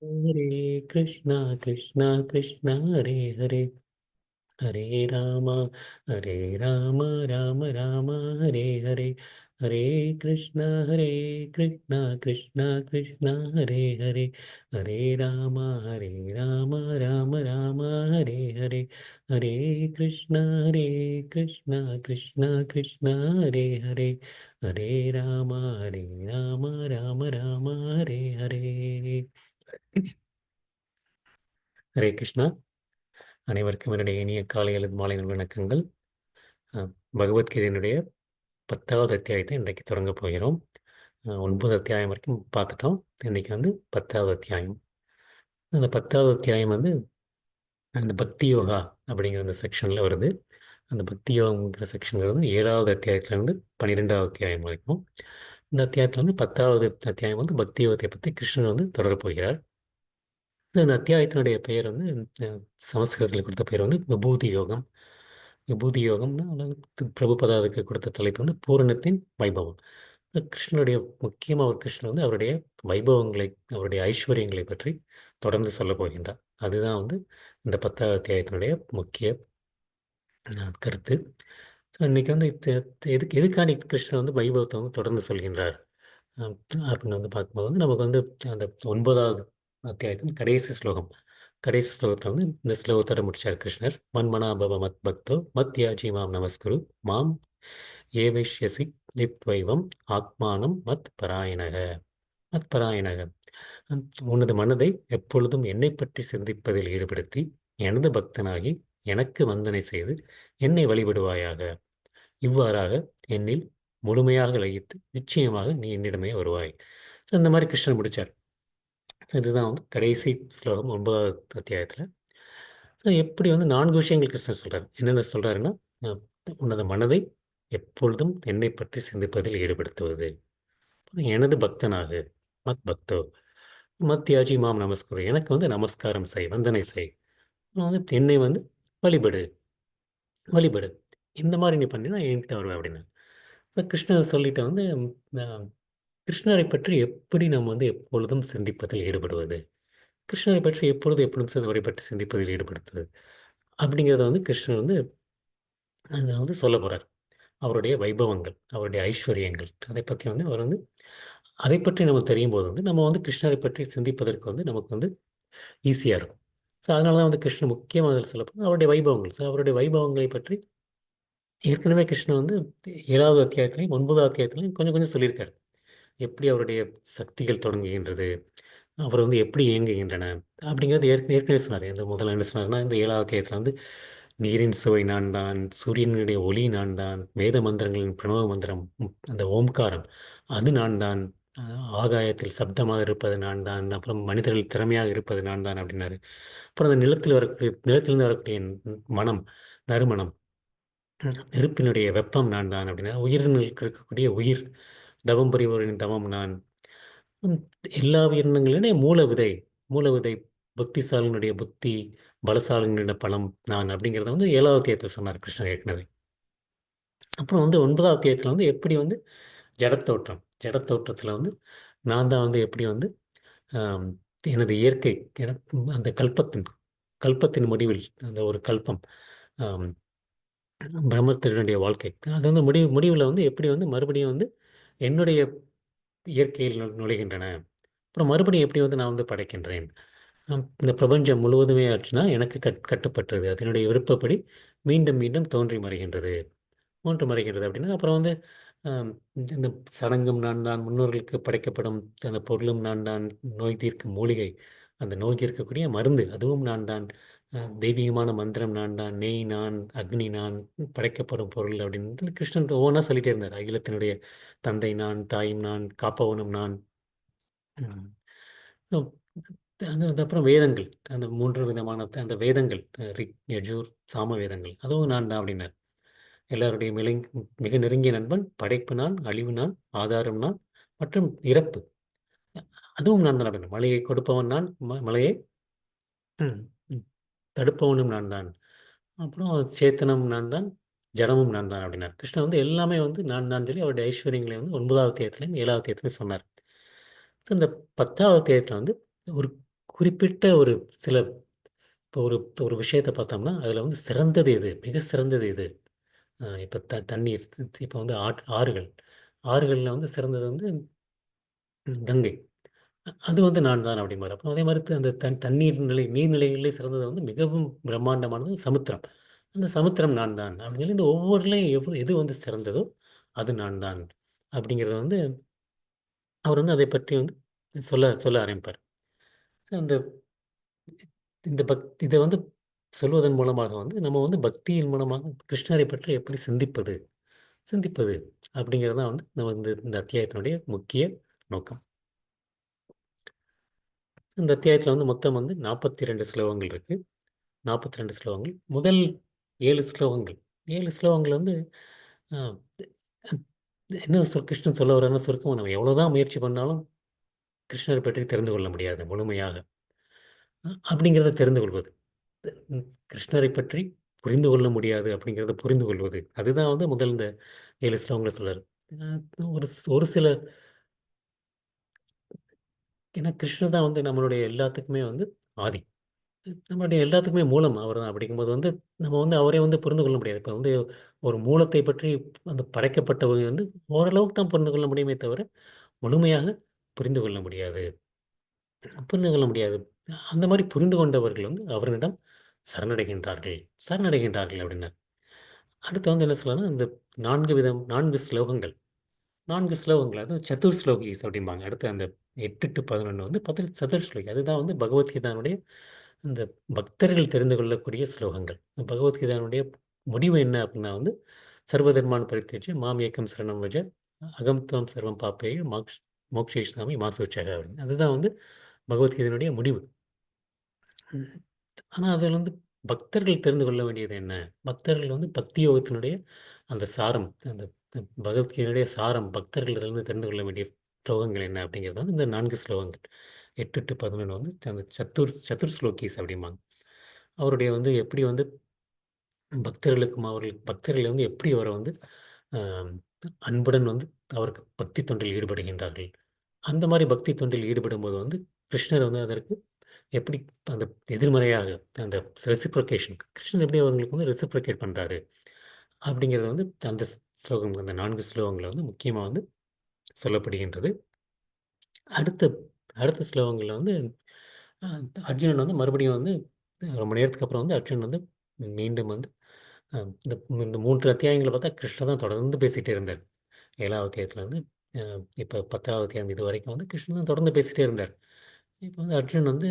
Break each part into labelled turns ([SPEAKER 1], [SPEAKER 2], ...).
[SPEAKER 1] हरे कृष्णा कृष्णा कृष्णा हरे हरे हरे राम हरे राम राम राम हरे हरे हरे कृष्णा कृष्णा कृष्णा हरे हरे हरे राम राम राम हरे हरे हरे कृष्णा कृष्णा कृष्णा हरे हरे हरे राम राम राम हरे हरे ஹரே கிருஷ்ணா. அனைவருக்கும் என்னுடைய இனிய காலை அல்லது மாலை வணக்கங்கள். அஹ், பகவத்கீதையினுடைய 10வது அத்தியாயத்தை இன்றைக்கு தொடங்க போகிறோம். 9 அத்தியாயம் வரைக்கும் பார்த்துட்டோம். இன்னைக்கு வந்து 10வது அத்தியாயம். அந்த 10வது அத்தியாயம் வந்து அந்த பக்தி யோகா அப்படிங்கிற அந்த செக்ஷனில் வருது. அந்த பக்தி யோகங்கிற செக்ஷனில் வந்து 7வது அத்தியாயத்திலேருந்து 12வது அத்தியாயம் வரைக்கும். இந்த அத்தியாயத்தில் வந்து 10வது அத்தியாயம் வந்து பக்தி யோகத்தை பற்றி கிருஷ்ணன் வந்து தொடரப் போகிறார். இந்த அத்தியாயத்தினுடைய பெயர் வந்து சமஸ்கிருதத்தில் கொடுத்த பெயர் வந்து விபூதி யோகம். விபூதி யோகம்னா பிரபுபதா அதுக்கு கொடுத்த தலைப்பு வந்து பூரணத்தின் வைபவம். கிருஷ்ணனுடைய முக்கியமாக ஒரு கிருஷ்ணன் வந்து அவருடைய வைபவங்களை, அவருடைய ஐஸ்வர்யங்களை பற்றி தொடர்ந்து சொல்ல போகின்றார். அதுதான் வந்து இந்த 10வது அத்தியாயத்தினுடைய முக்கிய கருத்து. ஸோ இன்னைக்கு வந்து எதுக்காண்டி கிருஷ்ணன் வந்து வைபவத்தை வந்து தொடர்ந்து சொல்கின்றார் அஹ் அப்படின்னு வந்து பார்க்கும்போது வந்து நமக்கு வந்து அந்த 9வது அத்தியாயத்தின் கடைசி ஸ்லோகம், கடைசி ஸ்லோகத்தில் வந்து இந்த ஸ்லோகத்தோட முடிச்சார் கிருஷ்ணர். மன்மனாபவ மத் பக்தோ மத் யாஜி மாம் நமஸ்குரு மாம் ஏவைஷ்யசி நித்வைவம் ஆத்மானம் மத் பராயணக. மத் பராயணக. உனது மனதை எப்பொழுதும் என்னை பற்றி சிந்திப்பதில் ஈடுபடுத்தி எனது பக்தனாகி எனக்கு வந்தனை செய்து என்னை வழிபடுவாயாக. இவ்வாறாக என்னில் முழுமையாக லயித்து நிச்சயமாக நீ என்னிடமே வருவாய். ஸோ இந்த மாதிரி கிருஷ்ணன் முடிச்சார். ஸோ இதுதான் வந்து கடைசி ஸ்லோகம் 9வது அத்தியாயத்தில். ஸோ எப்படி வந்து 4 விஷயங்கள் கிருஷ்ணர் சொல்கிறார். என்னென்ன சொல்கிறாருன்னா, உனது மனதை எப்பொழுதும் என்னை பற்றி சிந்திப்பதில் ஈடுபடுத்துவது, எனது பக்தனாக மத் பக்தோ மத் யாஜி மாம் நமஸ்குரு, எனக்கு வந்து நமஸ்காரம் செய், வந்தனை செய், வந்து என்னை வந்து வழிபடு, வழிபடு. இந்த மாதிரி நீ பண்ணினா என்கிட்ட வருவேன் அப்படின்னு. ஸோ கிருஷ்ணர் சொல்லிட்டு வந்து அஹ், கிருஷ்ணரை பற்றி எப்படி நம்ம வந்து எப்பொழுதும் சிந்திப்பதில் ஈடுபடுவது, கிருஷ்ணரை பற்றி எப்பொழுதும் அவரை பற்றி சிந்திப்பதில் ஈடுபடுத்துவது அப்படிங்கிறத வந்து கிருஷ்ணர் வந்து அதை வந்து சொல்ல போகிறார். அவருடைய வைபவங்கள், அவருடைய ஐஸ்வர்யங்கள், அதை பற்றி வந்து அவர் வந்து அதை பற்றி நம்ம தெரியும் போது வந்து நம்ம வந்து கிருஷ்ணரை பற்றி சிந்திப்பதற்கு வந்து நமக்கு வந்து ஈஸியாக இருக்கும். ஸோ அதனால தான் வந்து கிருஷ்ணன் முக்கியமாக அதில் சொல்லப்போது அவருடைய வைபவங்கள். ஸோ அவருடைய வைபவங்களை பற்றி ஏற்கனவே கிருஷ்ணன் வந்து 7வது அத்தியாயத்திலையும் 9வது அத்தியாயத்திலையும் கொஞ்சம் கொஞ்சம் சொல்லியிருக்காரு. எப்படி அவருடைய சக்திகள் தொடங்குகின்றது, அவர் வந்து எப்படி இயங்குகின்றன அப்படிங்கிறது ஏற்கனவே சொன்னார். இந்த முதல்ல என்ன சொன்னார்னா, இந்த 7வது அத்தியாயத்தில் வந்து நீரின் சுவை நான் தான், சூரியனுடைய ஒளி நான் தான், வேத மந்திரங்களின் பிரணவ மந்திரம், அந்த ஓம்காரம் அது நான் தான், ஆகாயத்தில் சப்தமாக இருப்பது நான் தான், அப்புறம் மனிதர்கள் திறமையாக இருப்பது நான் தான் அப்படின்னாரு. அப்புறம் அந்த நிலத்திலிருந்து வரக்கூடிய மனம், நறுமணம், நெருப்பினுடைய வெப்பம் நான் தான் அப்படின்னா, உயிரினுக்கு இருக்கக்கூடிய உயிர், தவம் புரிபவரின் தவம் நான், உம், எல்லா உயிரினங்களிலே மூல விதை புத்திசாலினுடைய புத்தி, பலசாலினுடைய பலம் நான் அப்படிங்கிறத வந்து 7வது அத்தியாயத்தில் சொன்னார் கிருஷ்ணர் ஏற்கனவே. அப்புறம் வந்து 9வது அத்தியாயத்தில் வந்து எப்படி வந்து ஜடத்தோற்றத்தில் வந்து நான் தான் வந்து எப்படி வந்து ஆம், எனது இயற்கை, அந்த கல்பத்தின் முடிவில் அந்த ஒரு கல்பம், பிரம்மத்தினுடைய வாழ்க்கை, அது வந்து முடிவில் வந்து எப்படி வந்து மறுபடியும் வந்து என்னுடைய இயற்கையில் நுழைகின்றன. அப்புறம் மறுபடியும் எப்படி வந்து நான் வந்து படைக்கின்றேன். இந்த பிரபஞ்சம் முழுவதுமே ஆச்சுன்னா எனக்கு கட்டுப்பட்டது, அதனுடைய விருப்பப்படி மீண்டும் மீண்டும் தோன்றி மறைகின்றது அப்படின்னா, அப்புறம் வந்து ஆம், இந்த சடங்கும் நான் தான், முன்னோர்களுக்கு படைக்கப்படும் அந்த பொருளும் நான் தான், நோய் தீர்க்கும் மூலிகை, அந்த நோய் தீர்க்கக்கூடிய மருந்து அதுவும் நான் தான், தெய்வீகமான மந்திரம் நான் தான், நெய் நான், அக்னி நான், படைக்கப்படும் பொருள் அப்படின்னு கிருஷ்ணன் ஒவ்வொன்றா சொல்லிட்டே இருந்தார். அகிலத்தினுடைய தந்தை நான், தாயும் நான், காப்பவனும் நான். ம். அப் அது அப்புறம் வேதங்கள், அந்த 3 விதமான அந்த வேதங்கள், ரிக், யஜூர், சாம வேதங்கள் அதுவும் நான் தான் அப்படின்னார். எல்லாருடைய மிக நெருங்கிய நண்பன், படைப்பு நான், அழிவு நான், ஆதாரம் நான், மற்றும் இறப்பு அதுவும் நான் தான் அப்படின்னார். மழையை கொடுப்பவன் நான், மழையை ம், ம், தடுப்பவனும் நான் தான், அப்புறம் சேத்தனம் நான் தான், ஜடமும் நான் தான் அப்படின்னார். கிருஷ்ணன் வந்து எல்லாமே வந்து நான் தான் சொல்லி அவருடைய ஐஸ்வர்யங்களை வந்து 9வது அத்தியாயத்திலையும் 7வது அத்தியாயத்திலையும் சொன்னார். ஸோ இந்த 10வது அத்தியாயத்தில் வந்து ஒரு குறிப்பிட்ட ஒரு சில இப்போ ஒரு ஒரு விஷயத்தை பார்த்தோம்னா அதில் வந்து சிறந்தது எது, மிக சிறந்தது எது? இப்போ தண்ணீர், இப்போ வந்து ஆறுகள், ஆறுகளில் வந்து சிறந்தது வந்து கங்கை. அது வந்து நான் தான் அப்படிம்பாரு. அப்போ அதே மாதிரி அந்த தண்ணீர் நிலை, நீர்நிலைகளிலே சிறந்தது வந்து மிகவும் பிரம்மாண்டமானது சமுத்திரம். அந்த சமுத்திரம் நான் தான் அப்படின்னு சொல்லி இந்த ஒவ்வொருலையும் எது வந்து சிறந்ததோ அது நான் தான் அப்படிங்கிறத வந்து அவர் வந்து அதை பற்றி வந்து சொல்ல சொல்ல ஆரம்பிப்பார். ஸோ அந்த இந்த இதை வந்து சொல்வதன் மூலமாக வந்து நம்ம வந்து பக்தியின் மூலமாக கிருஷ்ணரை பற்றி எப்படி சிந்திப்பது சிந்திப்பது அப்படிங்கிறது தான் வந்து நம்ம இந்த அத்தியாயத்தினுடைய முக்கிய நோக்கம். இந்த அத்தியாயத்தில் வந்து மொத்தம் வந்து 42 ஸ்லோகங்கள் இருக்குது. 42 ஸ்லோகங்கள். முதல் 7 ஸ்லோகங்கள், 7 ஸ்லோகங்கள் வந்து ஆ, என்ன கிருஷ்ணன் சொல்ல வர்றாருன்னா சுருக்கமாக நம்ம எவ்வளோதான் முயற்சி பண்ணாலும் கிருஷ்ணரை பற்றி தெரிந்து கொள்ள முடியாது முழுமையாக. அப்படிங்கிறத தெரிந்து கொள்வது, ம், கிருஷ்ணரை பற்றி புரிந்து கொள்ள முடியாது அப்படிங்கிறத புரிந்து கொள்வது, அதுதான் வந்து முதல் இந்த 7 ஸ்லோகங்களை சொல்றாரு. ஒரு ஒரு சில, ஏன்னா கிருஷ்ணர் தான் வந்து நம்மளுடைய எல்லாத்துக்குமே வந்து ஆதி, நம்மளுடைய எல்லாத்துக்குமே மூலம் அவர் தான். அப்படிங்கும்போது வந்து நம்ம வந்து அவரே வந்து புரிந்து கொள்ள முடியாது. இப்போ வந்து ஒரு மூலத்தை பற்றி அந்த படைக்கப்பட்டவங்க வந்து ஓரளவுக்கு தான் புரிந்து கொள்ள முடியுமே தவிர முழுமையாக புரிந்து கொள்ள முடியாது, புரிந்து கொள்ள முடியாது. அந்த மாதிரி புரிந்து கொண்டவர்கள் வந்து அவரிடம் சரணடைகின்றார்கள், சரணடைகின்றார்கள் அப்படின்னா அடுத்து வந்து என்ன சொல்லலாம்னா இந்த 4 ஸ்லோகங்கள், 4 ஸ்லோகங்கள் அது சதுர் ஸ்லோகிஸ் அப்படிம்பாங்க. அடுத்து அந்த 8 to 11 வந்து சதுர் ஸ்லோகி, அதுதான் வந்து பகவத்கீதானுடைய இந்த பக்தர்கள் தெரிந்து கொள்ளக்கூடிய ஸ்லோகங்கள். பகவத்கீதானுடைய முடிவு என்ன அப்படின்னா வந்து சர்வதர்மான் பரித்தியஜ்ய மாம் ஏக்கம் சரணம் வஜ அகம் துவம் சர்வம் பாப்பேய மோக்ஷயிஷ்யாமி மா சுச்சக அப்படின்னு, அதுதான் வந்து பகவத்கீதையினுடைய முடிவு. ஆனால் அதில் வந்து பக்தர்கள் தெரிந்து கொள்ள வேண்டியது என்ன, பக்தர்கள் வந்து பக்தி யோகத்தினுடைய அந்த சாரம், அந்த பகவத்கீதையினுடைய சாரம் பக்தர்களிடமிருந்து தெரிந்து கொள்ள வேண்டிய ஸ்லோகங்கள் என்ன அப்படிங்கிறது வந்து இந்த 4 ஸ்லோகங்கள் 8 to 11 வந்து அந்த சதுர் ஸ்லோகிஸ் அப்படிம்பாங்க. அவருடைய வந்து எப்படி வந்து பக்தர்களுக்கும் பக்தர்கள் வந்து எப்படி அவரை வந்து ஆம், அன்புடன் வந்து அவருக்கு பக்தி தொண்டில் ஈடுபடுகின்றார்கள். அந்த மாதிரி பக்தி தொண்டில் ஈடுபடும்போது வந்து கிருஷ்ணர் வந்து அதற்கு எப்படி அந்த எதிர்மறையாக அந்த ரெசிப்ரோகேஷன், கிருஷ்ணன் எப்படி அவங்களுக்கு வந்து ரெசிப்ரோகேட் பண்ணுறாரு அப்படிங்கிறது வந்து அந்த ஸ்லோகம், அந்த 4 ஸ்லோகங்களில் வந்து முக்கியமாக வந்து சொல்லப்படுகின்றது. அடுத்த அடுத்த ஸ்லோகங்களில் வந்து அர்ஜுனன் வந்து மறுபடியும் வந்து ரொம்ப நேரத்துக்கு அப்புறம் வந்து அர்ஜுனன் வந்து மீண்டும் வந்து இந்த இந்த 3 அத்தியாயங்களை பார்த்தா கிருஷ்ணர் தான் தொடர்ந்து பேசிகிட்டே இருந்தார். 7வது அத்தியாயத்தில் வந்து இப்போ 10வது அத்தியாயம் இது வரைக்கும் வந்து கிருஷ்ணன் தான் தொடர்ந்து பேசிகிட்டே இருந்தார். இப்போ வந்து அர்ஜுனன் வந்து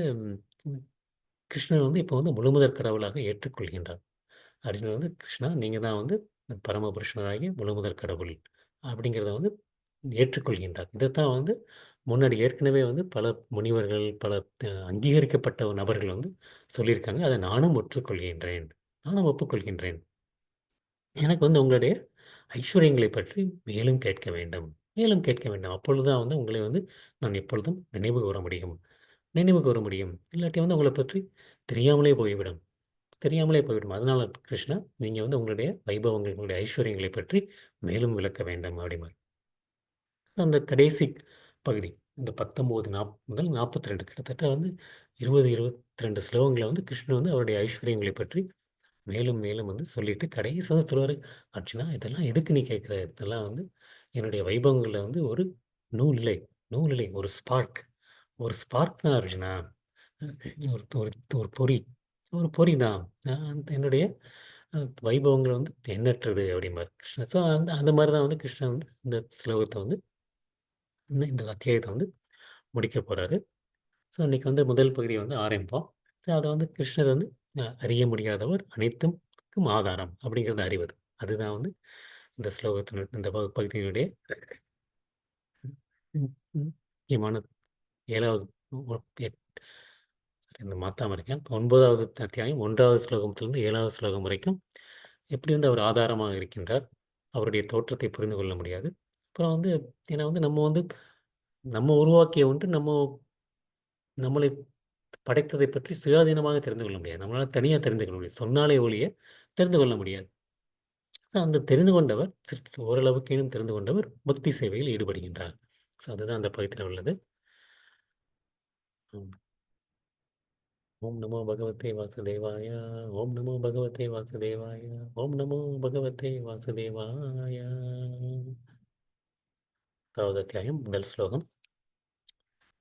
[SPEAKER 1] கிருஷ்ணன் வந்து இப்போ வந்து முழுமுதற் கடவுளாக ஏற்றுக்கொள்கின்றார். அர்ஜுனன் வந்து கிருஷ்ணா நீங்கள் தான் வந்து பரமபுருஷனாகிய முழுமுதற் கடவுள் அப்படிங்கிறத வந்து ஏற்றுக்கொள்கின்றார். இதைத்தான் வந்து முன்னாடி ஏற்கனவே வந்து பல முனிவர்கள், பல அங்கீகரிக்கப்பட்ட நபர்கள் வந்து சொல்லியிருக்காங்க. அதை நானும் ஒற்றுக்கொள்கின்றேன், நானும் ஒப்புக்கொள்கின்றேன். எனக்கு வந்து உங்களுடைய ஐஸ்வர்யங்களை பற்றி மேலும் கேட்க வேண்டும், மேலும் கேட்க வேண்டும். அப்பொழுதுதான் வந்து உங்களை வந்து நான் எப்பொழுதும் நினைவு கூற முடியும், நினைவு கூற முடியும். இல்லாட்டி வந்து உங்களை பற்றி தெரியாமலே போய்விடும், தெரியாமலே போய்விடும். அதனால கிருஷ்ணா நீங்கள் வந்து உங்களுடைய வைபவங்கள், உங்களுடைய ஐஸ்வர்யங்களை பற்றி மேலும் விளக்க வேண்டும் அப்படிமாரு. அந்த கடைசி பகுதி இந்த 19 முதல் 42 கிட்டத்தட்ட வந்து 20 22 ஸ்லோகங்களை வந்து கிருஷ்ணன் வந்து அவருடைய ஐஸ்வர்யங்களை பற்றி மேலும் மேலும் வந்து சொல்லிட்டு கடைசி வந்து சொல்லுவார், அர்ஜுனா இதெல்லாம் எதுக்கு நீ கேட்குற, இதெல்லாம் வந்து என்னுடைய வைபவங்களில் வந்து ஒரு நூலிலை, நூலிலை ஒரு ஸ்பார்க், ஒரு ஸ்பார்க் தான் அர்ஜுனா, ஒரு ஒரு ஒரு பொறி, ஒரு பொறி தான். என்னுடைய வைபவங்கள் வந்து எண்ணற்றது அப்படிம்பார் கிருஷ்ணன். ஸோ அந்த அந்த மாதிரி தான் வந்து கிருஷ்ணன் வந்து இந்த ஸ்லோகத்தை வந்து இந்த அத்தியாயத்தை வந்து முடிக்க போகிறாரு. ஸோ அன்றைக்கி வந்து முதல் பகுதியை வந்து ஆரம்பிப்போம். ஸோ அதை வந்து கிருஷ்ணர் வந்து அறிய முடியாதவர் அனைத்துக்கும் ஆதாரம் அப்படிங்கிறத அறிவது, அதுதான் வந்து இந்த ஸ்லோகத்தின் இந்த பகுதியினுடைய ம், ம், முக்கியமான 7வது இந்த மாத்தாம இருக்கேன். 9வது அத்தியாயம் 1வது ஸ்லோகத்திலிருந்து 7வது ஸ்லோகம் வரைக்கும் எப்படி வந்து அவர் ஆதாரமாக இருக்கின்றார், அவருடைய தோற்றத்தை புரிந்து கொள்ள முடியாது. அப்புறம் வந்து ஏன்னா வந்து நம்ம வந்து நம்ம உருவாக்கிய ஒன்று நம்மளை படைத்ததை பற்றி சுயாதீனமாக தெரிந்து கொள்ள முடியாது. நம்மளால் தனியாக தெரிந்து கொள்ள முடியாது. சொன்னாலே ஒழிய தெரிந்து கொள்ள முடியாது. ஸோ அந்த தெரிந்து கொண்டவர் ஓரளவுக்கேனும் தெரிந்து கொண்டவர் பக்தி சேவையில் ஈடுபடுகின்றார். ஸோ அதுதான் அந்த பகுதியில் உள்ளது. ம். ஓம் நமோ பகவதே வாசுதேவாய. ஓம் நமோ பகவதே வாசுதேவாய. ஓம் நமோ பகவதே வாசுதேவாய. தாவது அத்தியாயம் முதல் ஸ்லோகம்.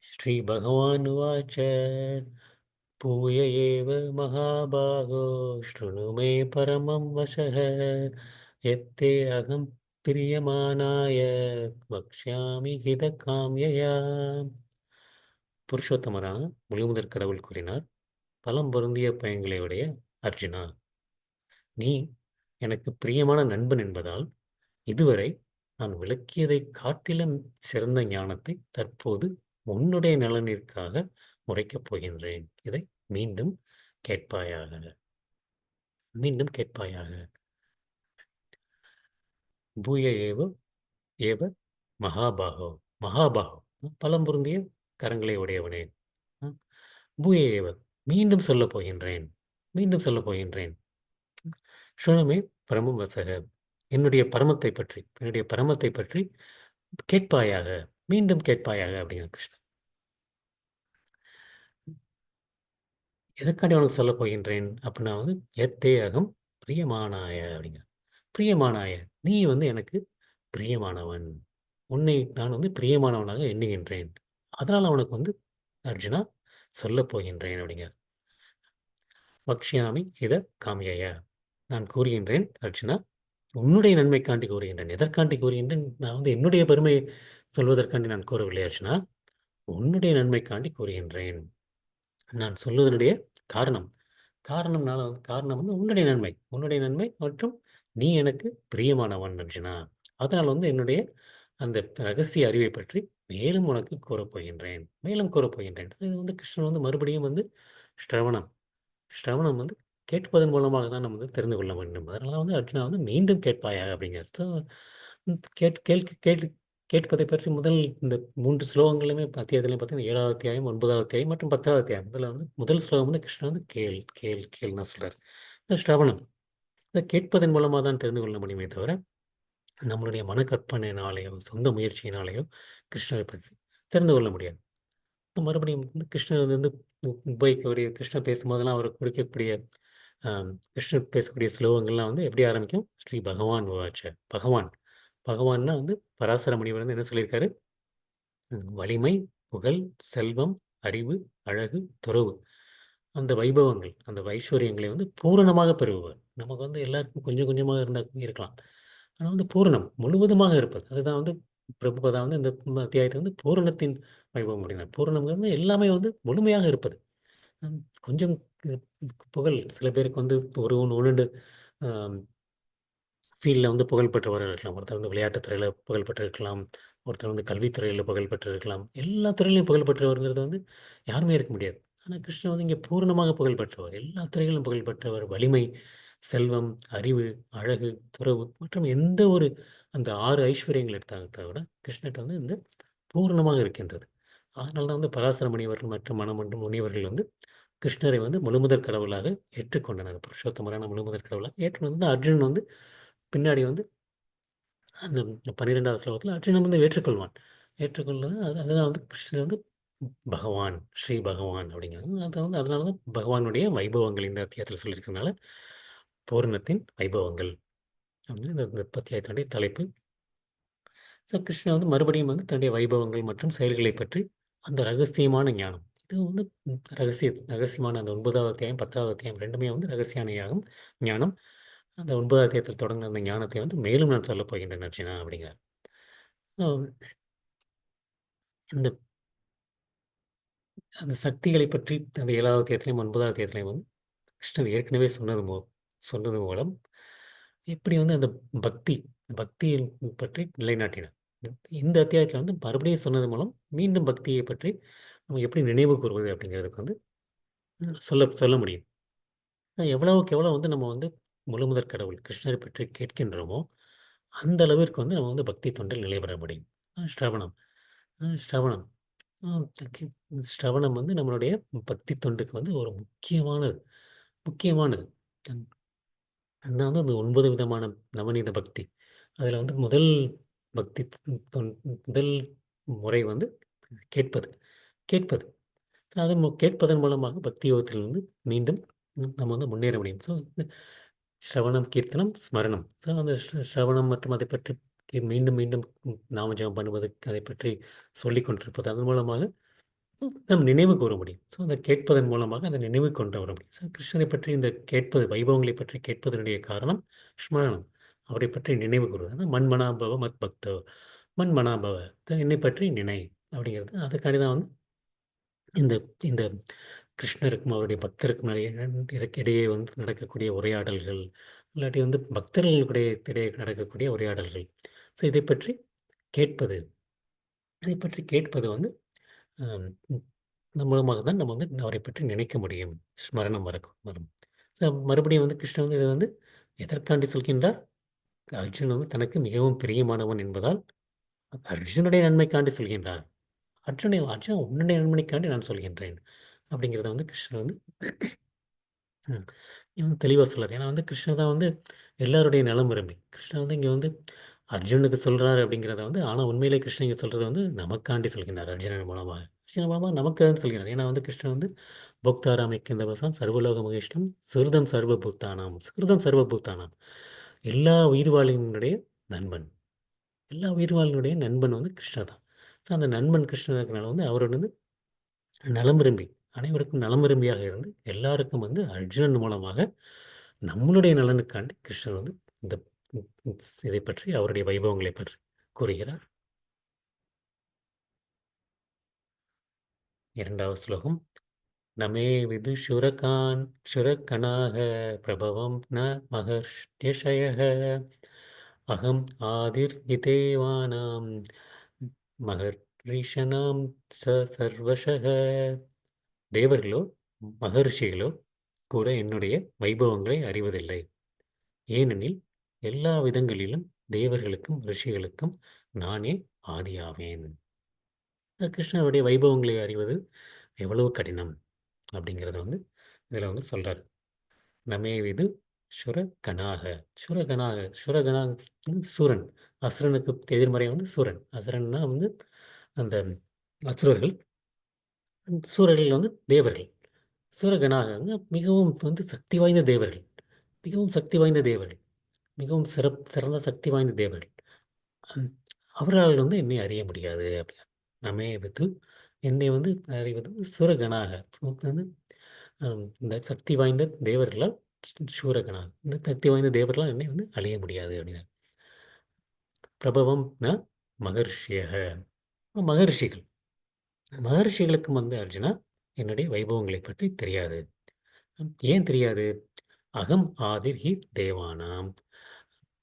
[SPEAKER 1] ஸ்ரீ பகவானுவாச்ச பூய ஏவ மகாபாகோ ஸ்ருணு மே பரமம் வசः யத்தே அகம் பிரியமானாய வக்ஷ்யாமி ஹித காம்யயா. புருஷோத்தமரான முழுமுதற் கடவுள் கூறினார், பலம் பொருந்திய பயன்களை உடைய அர்ஜுனா, நீ எனக்கு பிரியமான நண்பன் என்பதால் இதுவரை நான் விளக்கியதைக் காட்டிலும் சிறந்த ஞானத்தை தற்போது உன்னுடைய நலனிற்காக உரைக்கப் போகின்றேன். இதை மீண்டும் கேட்பாயாக. மீண்டும் கேட்பாயாக. பூய ஏவ ஏவ மகாபாகோ. மகாபாகோ பலம் பொருந்திய கரங்களை உடையவனே. ம், பூய ஏவ மீண்டும் சொல்லப் போகின்றேன். மீண்டும் சொல்லப் போகின்றேன். சுனமே பரமம் வசக. என்னுடைய பரமத்தை பற்றி கேட்பாயாக. மீண்டும் கேட்பாயாக அப்படிங்கிற கிருஷ்ணன். எதற்காண்டி உனக்கு சொல்லப் போகின்றேன் அப்படின்னா வந்து எத்தே அகம் பிரியமானாய அப்படிங்க. பிரியமானாய, நீ வந்து எனக்கு பிரியமானவன். உன்னை நான் வந்து பிரியமானவனாக எண்ணுகின்றேன். அதனால் அவனுக்கு வந்து அர்ஜுனா சொல்லப் போகின்றேன் அப்படிங்க. வக்ஷ்யாமி இத காமியய. நான் கூறுகின்றேன் அர்ஜுனா, உன்னுடைய நன்மைக்காண்டி கூறுகின்றேன். எதற்காண்டி கூறுகின்றேன்? நான் வந்து என்னுடைய பெருமையை சொல்வதற்காண்டி நான் கூறவில்லை அர்ஜுனா. உன்னுடைய நன்மைக்காண்டி கூறுகின்றேன். நான் சொல்வதனுடைய காரணம் காரணம்னால வந்து காரணம் வந்து உன்னுடைய நன்மை மற்றும் நீ எனக்கு பிரியமானவன் அர்ஜுனா. அதனால் வந்து என்னுடைய அந்த ரகசிய அறிவை பற்றி மேலும் உனக்கு கூறப்போகின்றேன். இது வந்து கிருஷ்ணன் வந்து மறுபடியும் வந்து ஸ்ரவணம் ஸ்ரவணம் வந்து கேட்பதன் மூலமாக தான் நம்ம வந்து தெரிந்து கொள்ள வேண்டும். அதனால வந்து அர்ஜுனா வந்து மீண்டும் கேட்பாயாக அப்படிங்கிறது. ஸோ கேட் கேள் கேள் கேட்பதை பற்றி முதல் இந்த 3 ஸ்லோகங்களுமே அத்தியாயத்திலையும் பார்த்தீங்கன்னா 7வது அத்தியாயம், 9வது அத்தியாயம் மற்றும் 10வது அத்தியாயம். இதில வந்து முதல் ஸ்லோகம் வந்து கிருஷ்ணன் வந்து கேள் கேள் கேள்ன்னு தான் சொல்றாரு. இது ஸ்ரவணம். இத கேட்பதன் மூலமா தான் தெரிந்து கொள்ள முடியுமே தவிர, நம்மளுடைய மனக்கற்பனையினாலேயோ, சொந்த முயற்சியினாலேயோ கிருஷ்ணரை பற்றி தெரிந்து கொள்ள முடியாது. மறுபடியும் வந்து கிருஷ்ணர் வந்து உபயோகிக்கக்கூடிய கிருஷ்ணர் பேசும்போதெல்லாம் அவர் கொடுக்கக்கூடிய கிருஷ்ணர் பேசக்கூடிய ஸ்லோகங்கள்லாம் வந்து எப்படி ஆரம்பிக்கும்? ஸ்ரீ பகவான் உவாச்ச. பகவான். பகவான்னா வந்து பராசர முனிவர் வந்து என்ன சொல்லியிருக்காரு? வலிமை, புகழ், செல்வம், அறிவு, அழகு, துறவு. அந்த வைபவங்கள், அந்த ஐஸ்வர்யங்களை வந்து பூரணமாக பெறுபவர். நமக்கு வந்து எல்லாருக்கும் கொஞ்சம் கொஞ்சமாக இருந்தா இருக்கலாம். ஆனா வந்து பூரணம், முழுவதுமாக இருப்பது. அதுதான் வந்து பிரபுபதா வந்து இந்த அத்தியாயத்தை வந்து பூரணத்தின் வைபவம் அப்படின்னார். பூரணம்ங்கிறது எல்லாமே வந்து முழுமையாக இருப்பது. ம் கொஞ்சம் அ புகழ் சில பேருக்கு வந்து ஒரு 1, 2 அ ஃபீல்ட்ல வந்து புகழ் பெற்றவர்கள் இருக்கலாம். ஒருத்தர் வந்து விளையாட்டுத் துறையில புகழ் பெற்றிருக்கலாம். ஒருத்தர் வந்து கல்வித்துறையில புகழ் பெற்றிருக்கலாம். எல்லா துறையிலும் புகழ் பெற்றவர்ங்கிறது வந்து யாருமே இருக்க முடியாது. ஆனா கிருஷ்ணர் வந்து இங்கே பூரணமாக புகழ் பெற்றவர். எல்லா துறைகளிலும் புகழ் பெற்றவர். வலிமை, செல்வம், அறிவு, அழகு, துறவு மற்றும் எந்த ஒரு அந்த 6 ஐஸ்வர்யங்கள் எடுத்துக்கிட்டா கூட கிருஷ்ணர்ட்ட வந்து இந்த பூரணமாக இருக்கின்றது. அதனால தான் வந்து பராசர முனிவர்கள் மற்றும் முனிவர்கள் வந்து கிருஷ்ணரை வந்து முழுமுதற் கடவுளாக ஏற்றுக்கொண்டனர். புருஷோத்தமரான முழுமுதற் கடவுளாக ஏற்றுக்கொண்டு அர்ஜுனன் வந்து பின்னாடி வந்து அந்த 12வது ஸ்லோகத்தில அர்ஜுனன் வந்து ஏற்றுக்கொள்வான். ஏற்றுக்கொள்வது அதுதான் வந்து கிருஷ்ணர் வந்து பகவான், ஸ்ரீ பகவான் அப்படிங்கிறாங்க. அது வந்து அதனால தான் பகவானுடைய வைபவங்கள் இந்த அத்தியாயத்தில சொல்லியிருக்கிறனால, பூரணத்தின் வைபவங்கள் அப்படின்னு இந்த அத்தியாயத்தினுடைய தலைப்பு. ஸோ கிருஷ்ணர் வந்து மறுபடியும் வந்து தன்னுடைய வைபவங்கள் மற்றும் செயல்களைப் பற்றி அந்த ரகசியமான ஞானம். இது வந்து ரகசியமான அந்த 9வது அத்தியாயம், 10வது அத்தியாயம் 2மே வந்து ரகசியான ஞானம். அந்த 9வது அத்தியாயத்தில் தொடங்கின அந்த ஞானத்தை வந்து மேலும் நான் சொல்லப் போகின்றேன் அர்ஜுனா அப்படிங்கிறார். அ இந்த அந்த சக்திகளைப் பற்றி அந்த 7வது அத்தியாயத்திலும் 9வது அத்தியாயத்திலும் வந்து கிருஷ்ணர் ஏற்கனவே சொன்னது மூலம் எப்படி வந்து அந்த பக்தி பக்தியை பற்றி நிலைநாட்டினார். இந்த அத்தியாயத்தில வந்து மறுபடியும் சொன்னது மூலம் மீண்டும் பக்தியை பற்றி நம்ம எப்படி நினைவு கூர்வது அப்படிங்கிறதுக்கு வந்து சொல்ல சொல்ல முடியும். எவ்வளவுக்கு எவ்வளோ வந்து நம்ம வந்து முழுமுதற் கடவுள் கிருஷ்ணரை பற்றி கேட்கின்றோமோ, அந்த அளவிற்கு வந்து நம்ம வந்து பக்தி தொண்டில் நிலை பெற முடியும். ஸ்ரவணம் ஸ்ரவணம் அ கி ஸ்ரவணம் வந்து நம்மளுடைய பக்தி தொண்டுக்கு வந்து ஒரு முக்கியமானது. அந் அதுதான் வந்து அந்த 9 விதமான நவநீத பக்தி. அதில வந்து பக்தி தொ முதல் முறை வந்து கேட்பது. கேட்பது. அது கேட்பதன் மூலமாக பக்தி யோகத்திலிருந்து மீண்டும் நம்ம வந்து முன்னேற முடியும். ஸோ ஸ்ரவணம், கீர்த்தனம், ஸ்மரணம். ஸோ அந்த ஸ்ரவணம் மற்றும் அதை பற்றி மீண்டும் மீண்டும் நாம ஜெபம் பண்ணுவது, அதை பற்றி சொல்லிக் கொண்டிருப்பது, அதன் மூலமாக நம் நினைவு கூற முடியும். ஸோ அந்த கேட்பதன் மூலமாக அந்த நினைவு கொண்டு வர முடியும். ஸோ கிருஷ்ணரை பற்றி இந்த கேட்பது, வைபவங்களை பற்றி கேட்பதனுடைய காரணம் ஸ்மரணம். அவரை பற்றி நினைவு கூறுவது. அதான் மன்மனாபவ மத் பக்தோ, மன்மனாபவ, என்னை பற்றி நினை அப்படிங்கிறது. அதுக்காண்டி தான் வந்து இந்த இந்த கிருஷ்ணருக்கும் அவருடைய பக்தருக்கும் இடையே வந்து நடக்கக்கூடிய உரையாடல்கள், இல்லாட்டி வந்து பக்தர்களுடைய இடையே நடக்கக்கூடிய உரையாடல்கள். ஸோ இதை பற்றி கேட்பது, இதை பற்றி கேட்பது வந்து அம் இதன் மூலமாக தான் நம்ம வந்து அவரை பற்றி நினைக்க முடியும். ஸ்மரணம் வரும். ஸோ மறுபடியும் வந்து கிருஷ்ணர் வந்து இதை வந்து எதற்காண்டி சொல்கின்றார்? அர்ஜுனன் வந்து தனக்கு மிகவும் பிரியமானவன் என்பதால் அர்ஜுனுடைய நன்மைக்காண்டி சொல்கின்றார். அர்ஜுனா உன்னுடைய நன்மைக்காண்டி நான் சொல்கின்றேன். அப்படிங்கிறத வந்து கிருஷ்ணர் வந்து ம். இங்க வந்து தெளிவா சொல்லாரு. ஏன்னா வந்து கிருஷ்ணர் தான் வந்து எல்லாருடைய நலம் விரும்பி. கிருஷ்ணர் வந்து இங்க வந்து அர்ஜுனுக்கு சொல்றாரு அப்படிங்கிறத வந்து ஆனா உண்மையிலே கிருஷ்ணர் இங்க சொல்றது வந்து நமக்காண்டி சொல்கின்றார் அர்ஜுனன் மூலமாக. அர்ஜுனன் மூலமா நமக்காக சொல்கிறார். ஏன்னா வந்து கிருஷ்ணர் வந்து "போக்தாராம் யக்கிந்தவசாம் சர்வலோக மகேஷ்டம் சுஹ்ருதம் சர்வபூத்தானாம் சுஹ்ருதம் சர்வபூத்தானாம்." எல்லா உயிர்வாழியினுடைய நண்பன். எல்லா உயிர்வாழினுடைய நண்பன் வந்து கிருஷ்ணர் தான். ஸோ அந்த நண்பன் கிருஷ்ணர் இருக்கனால வந்து அவரோட வந்து நலம் விரும்பி, அனைவருக்கும் நலம் விரும்பியாக இருந்து, எல்லாருக்கும் வந்து அர்ஜுனன் மூலமாக நம்மளுடைய நலனுக்காண்டி கிருஷ்ணர் வந்து இந்த இதை பற்றி அவருடைய வைபவங்களை பற்றி கூறுகிறார். 2வது ஸ்லோகம். நமே விதுஷுரகான் க்ஷுரகணாः பிரபவம் ந மகர்ஷ்யஷயः அகம் ஆதிர்ஹிதேவானாம் மகர்ஷிஷனாம் சர்வஷः. தேவர்களோ, மகர்ஷிகளோ கூட என்னுடைய வைபவங்களை அறிவதில்லை. ஏனெனில் எல்லா விதங்களிலும் தேவர்களுக்கும் ரிஷிகளுக்கும் நானே ஆதியாவேன். கிருஷ்ணருடைய வைபவங்களை அறிவது எவ்வளவு கடினம் அப்படிங்கிறத வந்து இதில் வந்து சொல்றார். நமே விது சுரகணாக. சுரகணாக சூரன். அசுரனுக்கு எதிர்மறை வந்து சூரன். அசுரன்னா வந்து அந்த அசுரர்கள். சூரர்கள் வந்து தேவர்கள். சூரகணாக வந்து மிகவும் வந்து சக்தி வாய்ந்த தேவர்கள். மிகவும் சக்தி வாய்ந்த தேவர்கள். மிகவும் சிறந்த சக்தி வாய்ந்த தேவர்கள். ம். அவரால் வந்து என்னை அறிய முடியாது அப்படின்னா. நமே விது என்னை வந்து அறிவது சூரகணாக. வந்து இந்த சக்தி வாய்ந்த தேவர்களால் சூரகணாக. இந்த சக்தி வாய்ந்த தேவர்களால் என்னை வந்து அழிய முடியாது அப்படின்னா. பிரபவம் ந மகர்ஷியக. மகர்ஷிகள். மகர்ஷிகளுக்கும் வந்து அர்ஜுனா என்னுடைய வைபவங்களை பற்றி தெரியாது. ஏன் தெரியாது? அகம் ஆதிர் ஹி தேவானாம்.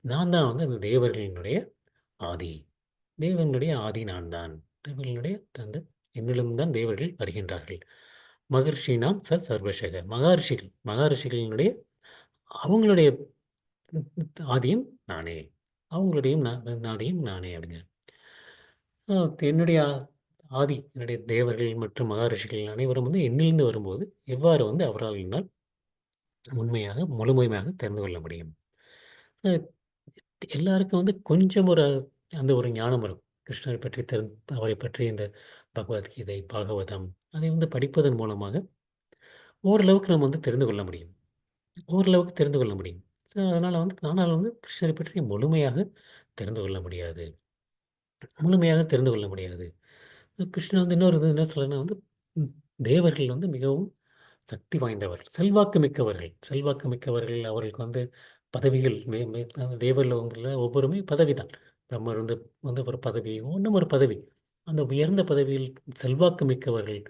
[SPEAKER 1] நான் தான் வந்து அந்த தேவர்களினுடைய ஆதி. தேவர்களுடைய ஆதி நான் தான். தேவர்களுடைய தந்தை என்னிடம் தான் தேவர்கள் வருகின்றார்கள். மகர்ஷினாம் சர்வஷக. மகர்ஷிகளினுடைய அவங்களுடைய ஆதியும் நானே. அவங்களுடைய ஆதியும் நானே அப்படிங்க. என்னுடைய என்னுடைய தேவர்கள் மற்றும் மகரிஷிகள் அனைவரும் வந்து என்னிலிருந்து வரும்போது எவ்வாறு வந்து அவரால் என்னால் உண்மையாக முழுமையாக தெரிந்து கொள்ள முடியும். அ எல்லாருக்கும் வந்து கொஞ்சம் அந்த ஒரு ஞானம் வரும். கிருஷ்ணரை பற்றி அவரை பற்றி இந்த பகவத்கீதை, பாகவதம் அதை வந்து படிப்பதன் மூலமாக ஓரளவுக்கு நம்ம வந்து தெரிந்து கொள்ள முடியும். ஓரளவுக்கு தெரிந்து கொள்ள முடியும். ஸோ, அதனால வந்து ஆனால் வந்து கிருஷ்ணரை பற்றி முழுமையாக தெரிந்து கொள்ள முடியாது. முழுமையாக தெரிந்து கொள்ள முடியாது. கிருஷ்ணர் வந்து இன்னொரு இது என்ன சொல்றேன்னா வந்து ம் தேவர்கள் வந்து மிகவும் சக்தி வாய்ந்தவர்கள். செல்வாக்கு மிக்கவர்கள். செல்வாக்கு மிக்கவர்கள். அவர்களுக்கு வந்து பதவிகள் மே மே தேவலோகங்கள்ல ஒவ்வொருமே பதவி தான். பிரம்மர் வந்து வந்து ஒரு பதவி, இன்னும் ஒரு பதவி. அந்த உயர்ந்த பதவியில் செல்வாக்கு மிக்கவர்கள்.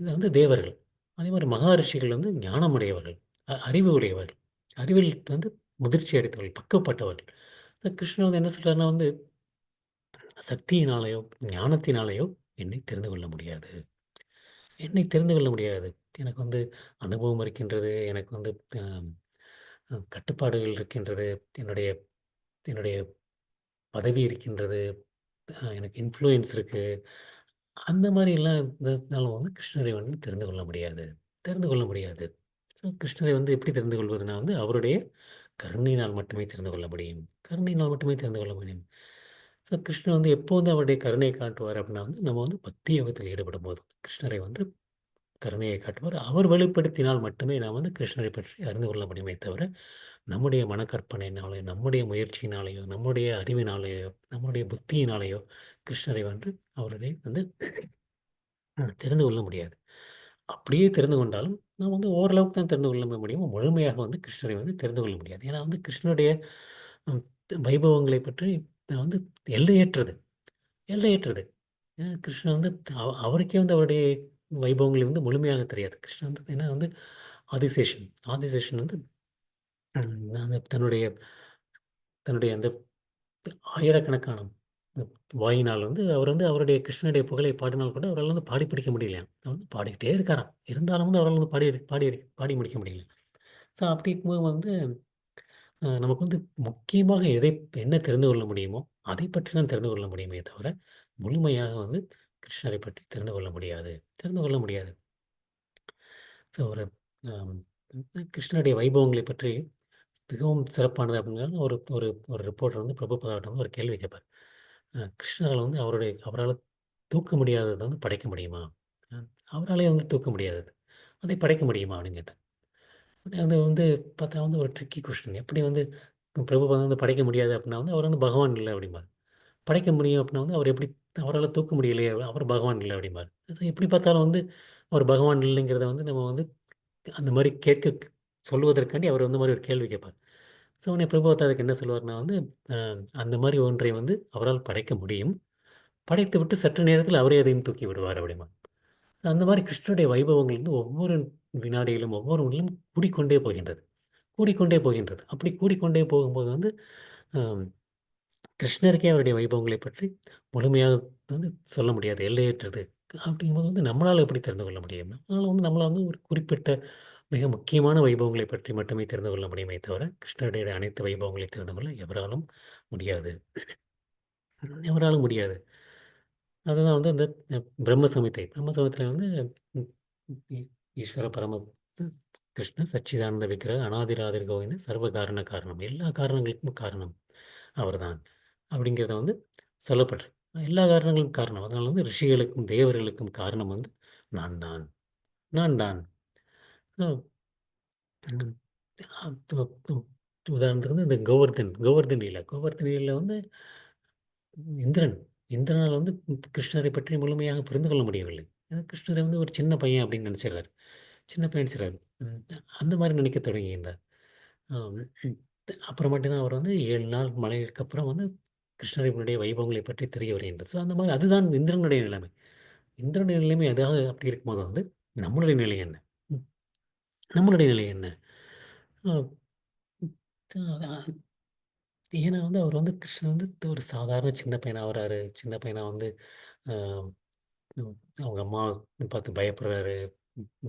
[SPEAKER 1] இது வந்து தேவர்கள். அதேமாதிரி மகாரிஷிகள் வந்து ஞானமுடையவர்கள். அறிவு உடையவர்கள். அறிவில் வந்து முதிர்ச்சி அடைந்தவர்கள், பக்குவப்பட்டவர்கள். கிருஷ்ணர் வந்து என்ன சொல்றாருன்னா வந்து, சக்தியினாலேயோ, ஞானத்தினாலேயோ என்னை தெரிந்து கொள்ள முடியாது. என்னை தெரிந்து கொள்ள முடியாது. எனக்கு வந்து அனுபவம் இருக்கின்றது. எனக்கு வந்து அ கட்டுப்பாடுகள் இருக்கின்றது. என்னுடைய என்னுடைய பதவி இருக்கின்றது. எனக்கு இன்ஃப்ளூயன்ஸ் இருக்கு. அந்த மாரிலாம் இருந்ததுனால வந்து கிருஷ்ணரை வந்து தெரிந்து கொள்ள முடியாது. தெரிந்து கொள்ள முடியாது. ஸோ கிருஷ்ணரை வந்து எப்படி தெரிந்து கொள்வதுனா வந்து அவருடைய கருணையினால் மட்டுமே தெரிந்து கொள்ள முடியும். கருணையினால் மட்டுமே தெரிந்து கொள்ள முடியும். ஸோ கிருஷ்ணர் வந்து எப்போ வந்து அவருடைய கருணையை காட்டுவார் அப்படின்னா வந்து நம்ம வந்து பக்தி யோகத்தில் ஈடுபடும்போது கிருஷ்ணரை வந்து கருணையை காட்டுவார். அவர் வெளிப்படுத்தினால் மட்டுமே நாம் வந்து கிருஷ்ணரை பற்றி அறிந்து கொள்ள முடியுமே தவிர, நம்முடைய மனக்கற்பனையினாலயோ, நம்முடைய முயற்சியினாலேயோ, நம்முடைய அறிவினாலேயோ, நம்முடைய புத்தியினாலேயோ கிருஷ்ணரை வந்து அவரை வந்து தெரிந்து கொள்ள முடியாது. அப்படியே தெரிந்து கொண்டாலும், நாம் வந்து ஓரளவுக்கு தான் தெரிந்து கொள்ள முடியும். முழுமையாக வந்து கிருஷ்ணரை வந்து தெரிந்து கொள்ள முடியாது. ஏன்னா வந்து கிருஷ்ணருடைய ம் வைபவங்களை பற்றி வந்து எல்லையற்றது. எல்லையற்றது. கிருஷ்ணர் வந்து அவருக்கே வந்து அவருடைய வைபவங்கள் வந்து முழுமையாக தெரியாது. கிருஷ்ணர் வந்து ஏன்னா வந்து ஆதிசேஷன். ஆதிசேஷன் வந்து அந்த தன்னுடைய தன்னுடைய அந்த ஆயிரக்கணக்கான வாயினால் வந்து அவர் வந்து அவருடைய கிருஷ்ணனுடைய புகழை பாடினால் கூட அவரால் வந்து பாடி பிடிக்க முடியலையாம். அவர் வந்து பாடிக்கிட்டே இருக்காராம். இருந்தாலும் வந்து அவரால் வந்து பாடி முடிக்க முடியல. ஸோ அப்படி இருக்கும்போது வந்து நமக்கு வந்து முக்கியமாக என்ன தெரிந்து கொள்ள முடியுமோ, அதை பற்றி தான் தெரிந்து கொள்ள முடியுமே தவிர, முழுமையாக வந்து கிருஷ்ணரை பற்றி தெரிந்து கொள்ள முடியாது. தெரிந்து கொள்ள முடியாது. ஸோ ஒரு அம் கிருஷ்ணருடைய வைபவங்களை பற்றி மிகவும் சிறப்பானது அப்படின்னா ஒரு ஒரு ஒரு ரிப்போர்ட்டர் வந்து பிரபுபாதாட்ட வந்து ஒரு கேள்வி கேட்பார். கிருஷ்ணரால வந்து அவரால தூக்க முடியாதத வந்து படைக்க முடியுமா? அ அவராலயே வந்து தூக்க முடியாதது. அதை படைக்க முடியுமா? அப்படின்னு கேட்டார். அது வந்து பார்த்தா வந்து ஒரு ட்ரிக்கி கொஸ்டின். எப்படி வந்து பிரபுபாதம் வந்து படைக்க முடியாது அப்படின்னா வந்து அவர் வந்து பகவான் இல்ல அப்படிம்பார். படைக்க முடியும் அப்படின்னா வந்து அவர் எப்படி அவரால தூக்க முடியலையே, அவர் பகவான் இல்ல அப்படிம்பார். எப்படி பார்த்தாலும் வந்து அவர் பகவான் இல்லைங்கிறத வந்து நம்ம வந்து அந்த மாரி சொல்லுவதற்காண்டி அவர் அந்த மாரி ஒரு கேள்வி கேட்பார். ஸோ உடனே பிரபுபாதா அதுக்கு என்ன சொல்லுவார்ன்னா வந்து, அ அந்த மாரி ஒன்றை வந்து அவரால் படைக்க முடியும். படைத்துவிட்டு சற்று நேரத்தில் அவரே அதையும் தூக்கி விடுவார் அப்படிம்பார். அந்த மாரி கிருஷ்ணருடைய வைபவங்கள் வந்து ஒவ்வொரு வினாடியிலும், ஒவ்வொரு நொடியிலும் கூடிக்கொண்டே போகின்றது. கூடிக்கொண்டே போகின்றது. அப்படி கூடிக்கொண்டே போகும்போது வந்து, அ கிருஷ்ணருக்கே அவருடைய வைபவங்களை பற்றி முழுமையாக வந்து சொல்ல முடியாது. எல்லையற்றது. அப்படிங்கும்போது வந்து நம்மளால எப்படி தெரிந்து கொள்ள முடியும்? நம்மளால வந்து நம்மள வந்து ஒரு குறிப்பிட்ட மிக முக்கியமான வைபவங்களை பற்றி மட்டுமே தெரிந்து கொள்ள முடியுமே தவிர, கிருஷ்ணருடைய அனைத்து வைபவங்களையும் தெரிந்து கொள்ள எவராலும் முடியாது. எவராலும் முடியாது. அதுதான் வந்து இந்த பிரம்ம சம்ஹிதை. பிரம்ம சம்ஹிதையில வந்து ம் ஈ ஈஸ்வர கிருஷ்ண சச்சிதானந்த விக்கிரக அநாதிராதிர் கோவிந்த சர்வ காரண காரணம். எல்லா காரணங்களுக்கும் காரணம் அவர்தான். அப்படிங்கிறத வந்து சொல்லப்பட்டிருக்கு. எல்லா காரணங்களுக்கும் காரணம். அதனால வந்து ரிஷிகளுக்கும், தேவர்களுக்கும் காரணம் வந்து நான் தான். நான் தான். அ ம் அப்ப உதாரணத்துக்கு வந்து இந்த கோவர்தன் லீலை. கோவர்தன் லீலைல வந்து இந்திரன். இந்திரனால் வந்து கிருஷ்ணரை பற்றி முழுமையாக புரிந்து கொள்ள முடியவில்லை. கிருஷ்ணரை வந்து ஒரு சின்ன பையன் அப்படின்னு நினைச்சிடுறாரு. சின்ன பையன் நினைச்சிறாரு. ம். அந்த மாரி நினைக்கத் தொடங்குகின்றார். ஆம். அப்புறமேட்டு தான் அவர் வந்து 7 நாள் மலைக்கு அப்புறம் வந்து கிருஷ்ணரினுடைய வைபவங்களை பற்றி தெரிய வருகின்றது. ஸோ அந்த மாரி அதுதான் இந்திரனுடைய நிலைமை. இந்திரனுடைய நிலைமை அதாவது அப்படி இருக்கும்போது வந்து நம்மளுடைய நிலை என்ன? ம். நம்மளுடைய நிலை என்ன? அ ஏன்னா வந்து அவர் வந்து கிருஷ்ணர் வந்து ஒரு சாதாரண சின்ன பையனா வராரு. சின்ன பையனா வந்து அ ம் அவங்க அம்மா பார்த்து பயப்படுறாரு.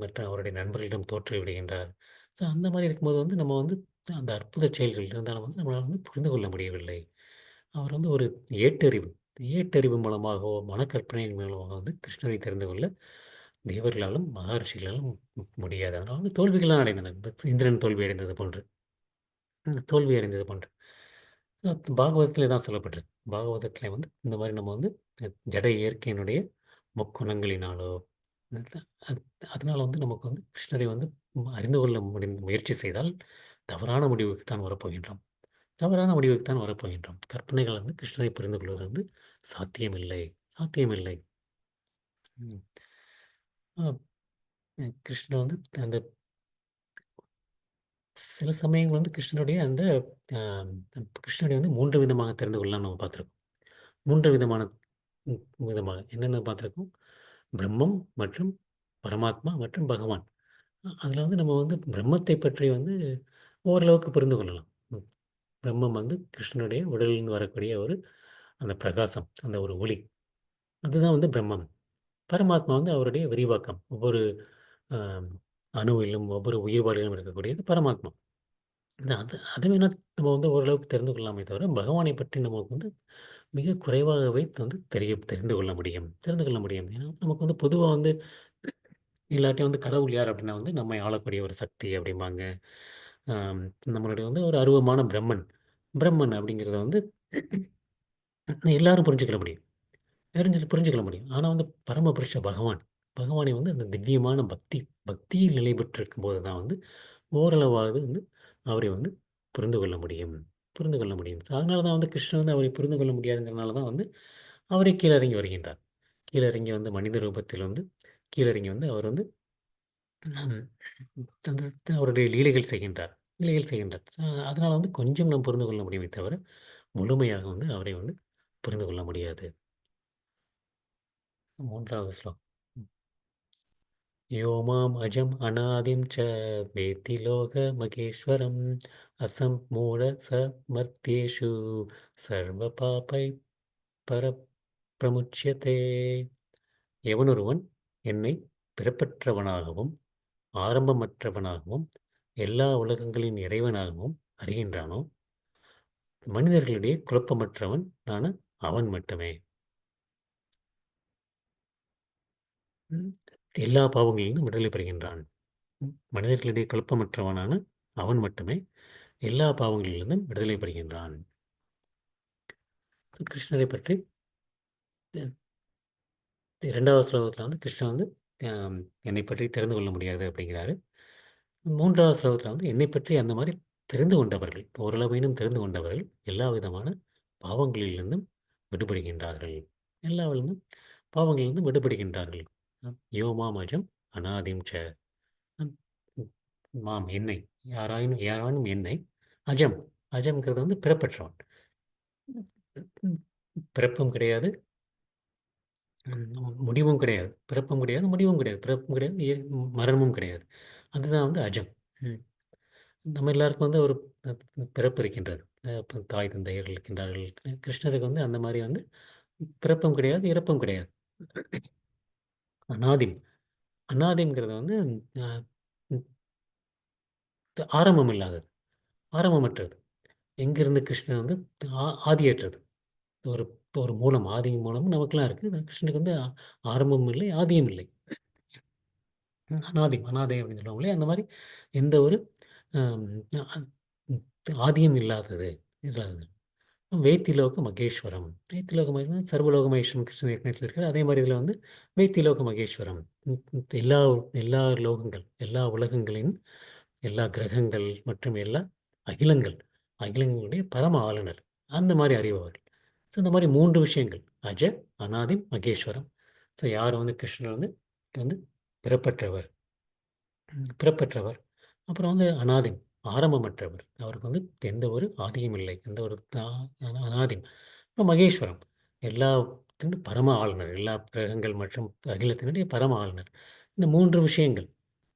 [SPEAKER 1] மற்ற அவருடைய நண்பர்களிடம் தோற்று விடுகின்றார். ஸோ அந்த மாரி இருக்கும்போது வந்து நம்ம வந்து அந்த அற்புத செயல்கள் இருந்தாலும் வந்து நம்மளால வந்து புரிந்து கொள்ள முடியவில்லை. அவர் வந்து ஒரு ஏட்டறிவு ஏட்டறிவு மூலமாகவோ, மனக்கற்பனையின் மூலமாக வந்து கிருஷ்ணரை தெரிந்து கொள்ள தேவர்களாலும், மகரிஷிகளாலும் முடியாது. அதனால வந்து தோல்விகள் தான் அடைந்தனர். இந்திரன் தோல்வி அடைந்தது போன்று. தோல்வி அடைந்தது போன்று. பாகவதத்திலே தான் சொல்லப்பட்டிருக்கு. பாகவதத்திலே வந்து இந்த மாரி நம்ம வந்து ஜட இயற்கையினுடைய முக்குணங்களினாலோ, அது அதனால வந்து நமக்கு வந்து கிருஷ்ணரை வந்து அறிந்து கொள்ள முயற்சி செய்தால் தவறான முடிவுக்கு தான் வரப்போகின்றோம். தவறான முடிவுக்கு தான் வரப்போகின்றோம். கற்பனைகள் வந்து கிருஷ்ணரை புரிந்து கொள்வது வந்து சாத்தியமில்லை. சாத்தியமில்லை. ம். அ கிருஷ்ணர் வந்து அந்த சில சமயங்கள் வந்து கிருஷ்ணருடைய அந்த அ கிருஷ்ணரை வந்து 3 விதமாக தெரிந்து கொள்ளலாம் நம்ம பார்த்துருக்கோம். 3 விதமான ம் விதமாக என்னென்ன பார்த்துருக்கோம்? பிரம்மம் மற்றும் பரமாத்மா மற்றும் பகவான். அதில வந்து நம்ம வந்து பிரம்மத்தை பற்றி வந்து ஓரளவுக்கு புரிந்து கொள்ளலாம். ம். பிரம்மம் வந்து கிருஷ்ணனுடைய உடலிலிருந்து வரக்கூடிய ஒரு அந்த பிரகாசம், அந்த ஒரு ஒளி. அதுதான் வந்து பிரம்மம். பரமாத்மா வந்து அவருடைய விரிவாக்கம். ஒவ்வொரு அ அணுவிலும், ஒவ்வொரு உயிர்வாளிலும் இருக்கக்கூடியது பரமாத்மா. அத வேணா நம்ம வந்து ஓரளவுக்கு தெரிந்து கொள்ளலாமே தவிர, பகவானை பற்றி நமக்கு வந்து மிக குறைவாகவே வந்து தெரிந்து கொள்ள முடியும். தெரிந்து கொள்ள முடியும். ஏன்னா, நமக்கு வந்து பொதுவா வந்து இல்லாட்டி வந்து கடவுள் யார் அப்படின்னா வந்து நம்மை ஆளக்கூடிய ஒரு சக்தி அப்படிம்பாங்க. ஆம் நம்மளுடைய வந்து ஒரு அருவமான பிரம்மன். பிரம்மன் அப்படிங்கிறத வந்து எல்லாரும் புரிஞ்சுக்கிற முடியும். புரிஞ்சுக்க முடியும். ஆனா வந்து பரமபுருஷ பகவான். பகவானை வந்து அந்த திவ்யமான பக்தியில் நிலை பெற்றிருக்கும் போது தான் வந்து ஓரளவாவது வந்து அவரை வந்து புரிந்து கொள்ள முடியும். புரிந்து கொள்ள முடியும். அதனால தான் வந்து கிருஷ்ணர் வந்து அவரை புரிந்து கொள்ள முடியாதுங்கிறனால தான் வந்து அவரே கீழ இறங்கி வருகின்றார். கீழ இறங்கி வந்து மனித ரூபத்தில் வந்து கீழ இறங்கி வந்து அவர் வந்து ம் அந்த அவருடைய லீலைகள் செய்கின்றார். லீலைகள் செய்கின்றார். அதனால வந்து கொஞ்சம் நாம் புரிந்து கொள்ள முடியுமே தவிர, முழுமையாக வந்து அவரை வந்து புரிந்து கொள்ள முடியாது. 3வது ஸ்லோகம். யோ மாம் அஜம் அநாதிம் ச வேத்தி லோக மகேஸ்வரம் அசம்மூட சமர்த்தியேஷு சர்வ பாபை பரப்பிரமுச்யதே. எவனொருவன் என்னை பிறப்பற்றவனாகவும் ஆரம்பமற்றவனாகவும் எல்லா உலகங்களின் இறைவனாகவும் அறிகின்றானோ, மனிதர்களிடையே குழப்பமற்றவன் அவன் மட்டுமே. ம். எல்லா பாவங்களிலிருந்தும் விடுதலை பெறுகின்றான். மனிதர்களிடையே குழப்பமற்றவனான அவன் மட்டுமே எல்லா பாவங்களிலிருந்தும் விடுதலை பெறுகின்றான். கிருஷ்ணரை பற்றி 2வது ஸ்லோகத்தில வந்து கிருஷ்ணர் வந்து அம் என்னை பற்றி தெரிந்து கொள்ள முடியாது அப்படிங்கிறாரு. 3வது ஸ்லோகத்தில வந்து என்னை பற்றி அந்த மாரி தெரிந்து கொண்டவர்கள், ஓரளவேனும் தெரிந்து கொண்டவர்கள் எல்லா விதமான பாவங்களிலிருந்தும் விடுபடுகின்றார்கள். எல்லாவிலிருந்தும் பாவங்களிலிருந்து விடுபடுகின்றார்கள். யோமாமஜம் அநாதிம் ச. ம். ம். மாம் என்னை. யாரானும் என்னை. அஜம். அஜம்ங்கிறது வந்து பிறப்பற்றவன். ம். பிறப்பும் கிடையாது, முடிவும் கிடையாது. பிறப்பும் கிடையாது, முடிவும் கிடையாது. பிறப்பும் கிடையாது, மரணமும் கிடையாது. அதுதான் வந்து அஜம். ம். நம்ம எல்லாருக்கும் வந்து ஒரு அ பிறப்பு இருக்கின்றது. தாய் தந்தையர்கள் இருக்கின்றார்கள். கிருஷ்ணருக்கு வந்து அந்த மாரி வந்து பிறப்பும் கிடையாது, இறப்பும் கிடையாது. அநாதிம். அநாதிம்ங்கிறது வந்து அ ம் ஆரம்பம் இல்லாதது. ஆரம்பமற்றது. எங்கிருந்து கிருஷ்ணன் வந்து ஆதியற்றது. ஒரு ஒரு மூலம், ஆதி மூலம் நமக்கெல்லாம் இருக்கு. கிருஷ்ணனுக்கு வந்து ஆரம்பமும் இல்லை, ஆதியும் இல்லை. அநாதி அநாதை அப்படின்னு சொல்லுவாங்க இல்லையா? அந்த மாரி எந்த ஒரு அம் அ ஆதியும் இல்லாதது. வேத்திலோக மகேஸ்வரம். வேத்திலோக மகேஸ்வரம் சர்வலோக மகேஸ்வரம் கிருஷ்ணர் ஏற்கனவே சொல்லியிருக்காரு. அதே மாரி இதில வந்து வேத்திலோக மகேஸ்வரம். எல்லா எல்லா லோகங்கள், எல்லா உலகங்களின் எல்லா கிரகங்கள் மற்றும் எல்லா அகிலங்கள், அகிலங்களுடைய பரம ஆளுநர். அந்த மாரி அறிபவர். ஸோ இந்த மாரி 3 விஷயங்கள். அஜ, அநாதி, மகேஸ்வரம். ஸோ யார் வந்து கிருஷ்ணர் வந்து வந்து பிறப்பற்றவர். பிறப்பற்றவர். அப்புறம் வந்து அநாதி, ஆரம்பமற்றவர். அவருக்கு வந்து எந்த ஒரு ஆதியும் இல்லை. எந்த ஒரு அநாதி. அப்புறம் மகேஸ்வரம். எல்லாத்தினுடைய பரம ஆளுநர். எல்லா கிரகங்கள் மற்றும் அகிலத்தினுடைய பரம ஆளுநர். இந்த 3 விஷயங்கள்.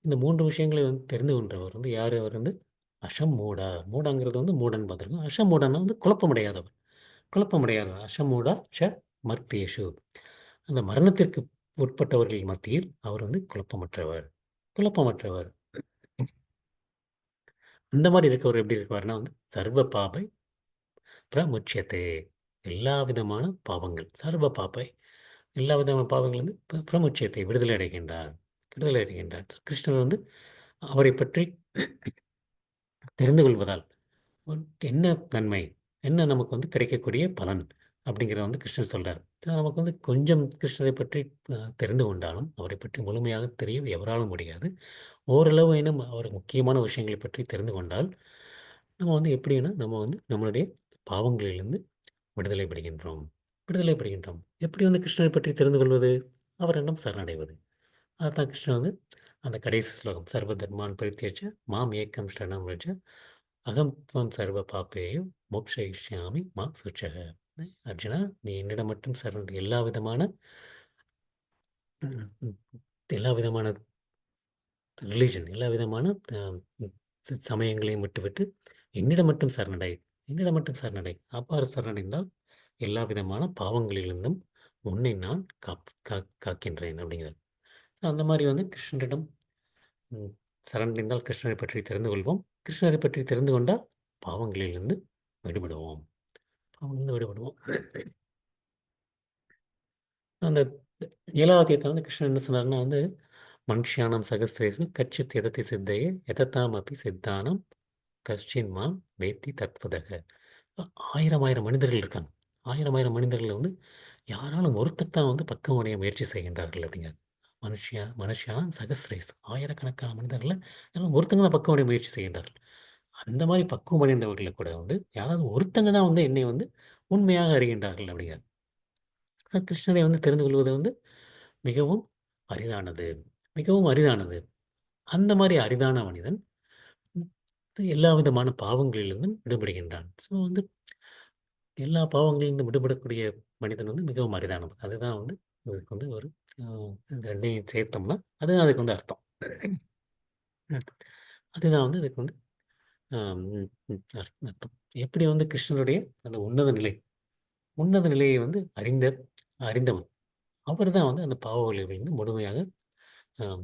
[SPEAKER 1] இந்த 3 விஷயங்களை வந்து தெரிந்து கொண்டவர் வந்து யாரு? அவர் வந்து அஷம்மூடா. மூடாங்கிறது வந்து மூடன்னு பார்த்துருக்கோம். அஷம்மூடான்னா வந்து குழப்பமடையாதவர். குழப்பமடையாதவர். அஷம்மூடா மர்த்தியேஷு. அந்த மரணத்திற்கு உட்பட்டவர்கள் மத்தியில் அவர் வந்து குழப்பமற்றவர். குழப்பமற்றவர். இந்த மாரி இருக்கவர் எப்படி இருக்குவார்ன்னா வந்து சர்வ பாபை பிரமுச்யதே. எல்லா விதமான பாவங்கள். சர்வ பாபை. எல்லா விதமான பாவங்களிலிருந்து பிரமுச்சியத்தை விடுதலை அடைகின்றார். விடுதலை அடைகின்றார். கிருஷ்ணர் வந்து அவரைப் பற்றி தெரிந்து கொள்வதால் என்ன நன்மை? என்ன நமக்கு வந்து கிடைக்கக்கூடிய பலன்? அப்படிங்கிறத வந்து கிருஷ்ணர் சொல்றார். நமக்கு வந்து கொஞ்சம் கிருஷ்ணரைப் பற்றி தெரிந்து கொண்டாலும், அவரைப் பற்றி முழுமையாக தெரிய எவராலும் முடியாது. ஓரளவேனும் அவர் முக்கியமான விஷயங்களைப் பற்றி தெரிந்து கொண்டால், நம்ம வந்து எப்படின்னா, நம்ம வந்து நம்மளுடைய பாவங்களிலிருந்து விடுதலை பெறுகின்றோம். விடுதலை பெறுகின்றோம். எப்படி வந்து கிருஷ்ணரைப் பற்றி தெரிந்து கொள்வது? அவரிடம் சரணடைவது. அதான் கிருஷ்ணர் வந்து அந்த கடைசி ஸ்லோகம் சர்வ தர்மான் பரித்யஜ்ய மாம் ஏக்கம் சரணம் व्रज அகம் த்வம் சர்வ பாப்பேயு மோக்ஷயிஷ்யாமி மா சுச்சக. அர்ஜுனா நீ என்னிடம் மட்டும் எல்லா விதமான ம், ம், எல்லா விதமான ரிலிஜன் எல்லா விதமான அ ம் சமயங்களையும் விட்டுவிட்டு என்னிடம் மட்டும் சரணடை. என்னிடம் மட்டும் சரணடை. அவ்வாறு சரணடைந்தால் எல்லா விதமான பாவங்களிலிருந்தும் உன்னை நான் காக்கின்றேன் அப்படிங்கிறார். அந்த மாரி வந்து கிருஷ்ணரிடம் ம். சரணடைந்தால் கிருஷ்ணரை பற்றி தெரிந்து கொள்வோம். கிருஷ்ணரை பற்றி தெரிந்து கொண்டால் பாவங்களிலிருந்து விடுபடுவோம். பாவங்களிலிருந்து விடுபடுவோம். அந்த 7வது அத்தியாயத்தில வந்து கிருஷ்ணர் என்ன சொன்னார்ன்னா வந்து, "மனுஷ்யாணாம் சகஸ்ரேஷு கச்சித் எதத்தி சித்தையே எதத்தாம் அபி சித்தானாம் கஷ்டின் மாம் வேத்தி தத்வதக." 1000 1000 மனிதர்கள் இருக்காங்க. 1000 1000 மனிதர்கள்ல வந்து யாராலும் ஒருத்தர் தான் வந்து பக்குவம் அடைய முயற்சி செய்கின்றார்கள் அப்படிங்கிறார். மனுஷியானாம் சகஸ்ரேஸ், ஆயிரக்கணக்கான மனிதர்கள் எல்லாம் ஒருத்தங்க தான் பக்குவமடைய முயற்சி செய்கின்றார்கள். அந்த மாதிரி பக்குவம் அடைந்தவர்களை கூட வந்து யாராவது ஒருத்தங்க தான் வந்து என்னை வந்து உண்மையாக அறிகின்றார்கள் அப்படிங்கிறார். கிருஷ்ணரை வந்து தெரிந்து கொள்வது வந்து மிகவும் அரிதானது, மிகவும் அரிதானது. அந்த மாதிரி அரிதான மனிதன் ம், எல்லா விதமான பாவங்களிலிருந்தும் விடுபடுகின்றான். ஸோ வந்து எல்லா பாவங்களிலிருந்து விடுபடக்கூடிய மனிதன் வந்து மிகவும் அரிதானவன். அதுதான் வந்து இதுக்கு வந்து ஒரு இந்த ரெண்டையும் சேர்த்தோம்னா அதுதான் அதுக்கு வந்து அர்த்தம். ம். அதுதான் வந்து இதுக்கு வந்து அர்த்தம். எப்படி வந்து கிருஷ்ணருடைய அந்த உன்னத நிலை, உன்னத நிலையை வந்து அறிந்தவன். அவர் தான் வந்து அந்த பாவ விளைவிலிருந்து முழுமையாக ஆம்,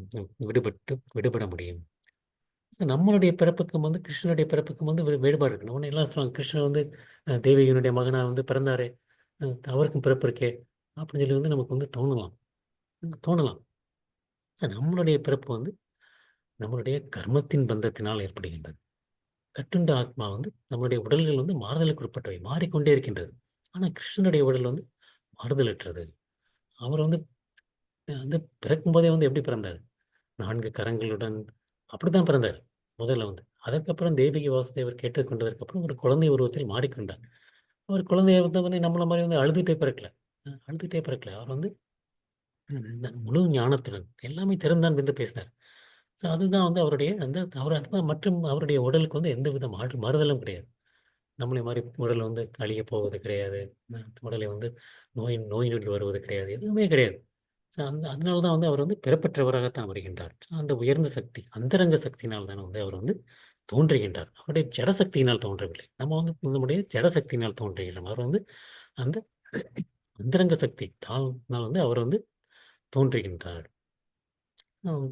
[SPEAKER 1] விடுபட முடியும். ஸோ நம்மளுடைய பிறப்புக்கும் வந்து கிருஷ்ணனுடைய பிறப்புக்கும் வந்து வேறுபாடு இருக்கு. நம்ம எல்லாம் சொல்லுவாங்க கிருஷ்ணன் வந்து தேவிகனுடைய மகனா வந்து பிறந்தாரே, அவருக்கும் பிறப்பு இருக்கே அப்படின்னு சொல்லி வந்து நமக்கு வந்து தோணலாம். தோணலாம். ஸோ நம்மளுடைய பிறப்பு வந்து நம்மளுடைய கர்மத்தின் பந்தத்தினால் ஏற்படுகின்றது. கட்டுண்ட ஆத்மா வந்து நம்மளுடைய உடல்கள் வந்து மாறுதலுக்கு உட்பட்டவை, மாறிக்கொண்டே இருக்கின்றது. ஆனால் கிருஷ்ணனுடைய உடல் வந்து மாறுதலற்றது. அவர் வந்து வந்து பிறக்கும்போதே வந்து எப்படி பிறந்தார்? 4 கரங்களுடன் அப்படித்தான் பிறந்தார். முதல்ல வந்து. அதற்கப்புறம் தேவகி வாசுதேவர் கேட்டுக்கொண்டதற்கு அப்புறம் ஒரு குழந்தை உருவத்தில் மாறிக்கொண்டார். அவர் குழந்தையா இருந்தவுடனே நம்மள மாரி வந்து அழுதுட்டே பிறக்கல. அழுதுட்டே பிறக்கல. அவர் வந்து முழு ஞானத்துடன் எல்லாமே திறந்தான் வந்து பேசினார். ஸோ அதுதான் வந்து அவருடைய அந்த அவர் அதுதான் மற்றும் அவருடைய உடலுக்கு வந்து எந்தவித மாறுதலும் கிடையாது. நம்மளை மாரி உடல் வந்து அழியப் போவது கிடையாது. உடலை வந்து நோய் நொடி வருவது கிடையாது. எதுவுமே கிடையாது. ஸோ அதனால தான் வந்து அவர் வந்து பிறப்பற்றவராகத்தான் வருகின்றார். அந்த உயர்ந்த சக்தி, அந்தரங்க சக்தியினால் தான் வந்து அவர் வந்து தோன்றுகின்றார். அவருடைய ஜடசக்தியினால் தோன்றவில்லை. நம்ம வந்து நம்முடைய ஜடசக்தியினால் தோன்றுகின்றோம். அவர் வந்து அந்த அந்தரங்க சக்தி தாள்னால் வந்து அவர் வந்து தோன்றுகின்றார். ம்.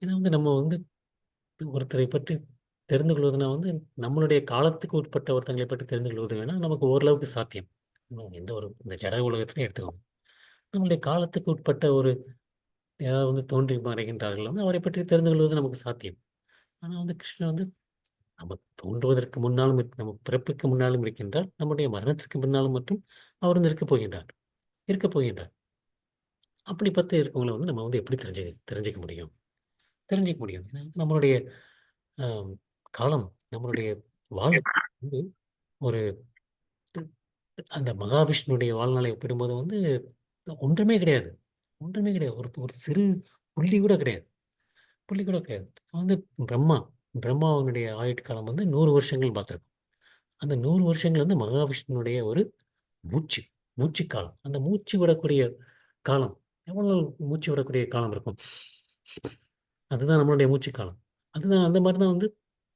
[SPEAKER 1] ஏன்னா வந்து நம்ம வந்து ஒருத்தரை பற்றி தெரிந்து கொள்வதுனா வந்து நம்மளுடைய காலத்துக்கு உட்பட்ட ஒருத்தங்களை பற்றி தெரிந்து கொள்வது வேணா நமக்கு ஓரளவுக்கு சாத்தியம். எந்த ஒரு இந்த ஜட உலகத்திலே எடுத்துக்கோங்க. நம்முடைய காலத்துக்கு உட்பட்ட ஒரு யாராவது வந்து தோன்றி மறைகின்றார்கள் வந்து அவரை பற்றி தெரிந்து கொள்வது நமக்கு சாத்தியம். ஆனா வந்து கிருஷ்ணன் வந்து நம்ம தோன்றுவதற்கு முன்னாலும் நம்ம பிறப்புக்கு முன்னாலும் இருக்கின்றார். நம்முடைய மரணத்திற்கு பின்னாலும் மட்டும் அவர் வந்து இருக்கப் போகின்றார். அப்படிப்பட்ட இருக்கவங்கள வந்து நம்ம வந்து எப்படி தெரிஞ்சுக்க முடியும்? தெரிஞ்சுக்க முடியும். ஏன்னா நம்மளுடைய அம் காலம், நம்மளுடைய வாழ்வு வந்து ஒரு அந்த மகாவிஷ்ணுடைய வாழ்நாளை ஒப்பிடும்போது வந்து ஒன்றுமே கிடையாது. ஒன்றுமே கிடையாது. ஒரு ஒரு சிறு புள்ளி கூட கிடையாது. புள்ளி கூட கிடையாது. வந்து பிரம்மா, பிரம்மாவினுடைய ஆயுட்காலம் வந்து 100 வருஷங்கள் பார்த்திருக்கும். அந்த 100 வருஷங்கள் வந்து மகாவிஷ்ணுனுடைய ஒரு மூச்சு, மூச்சுக்காலம். அந்த மூச்சு விடக்கூடிய காலம். எவ்வளவு நாள் மூச்சு விடக்கூடிய காலம் இருக்கும்? அதுதான் நம்மளுடைய மூச்சுக்காலம். அதுதான் அந்த மாரி தான் வந்து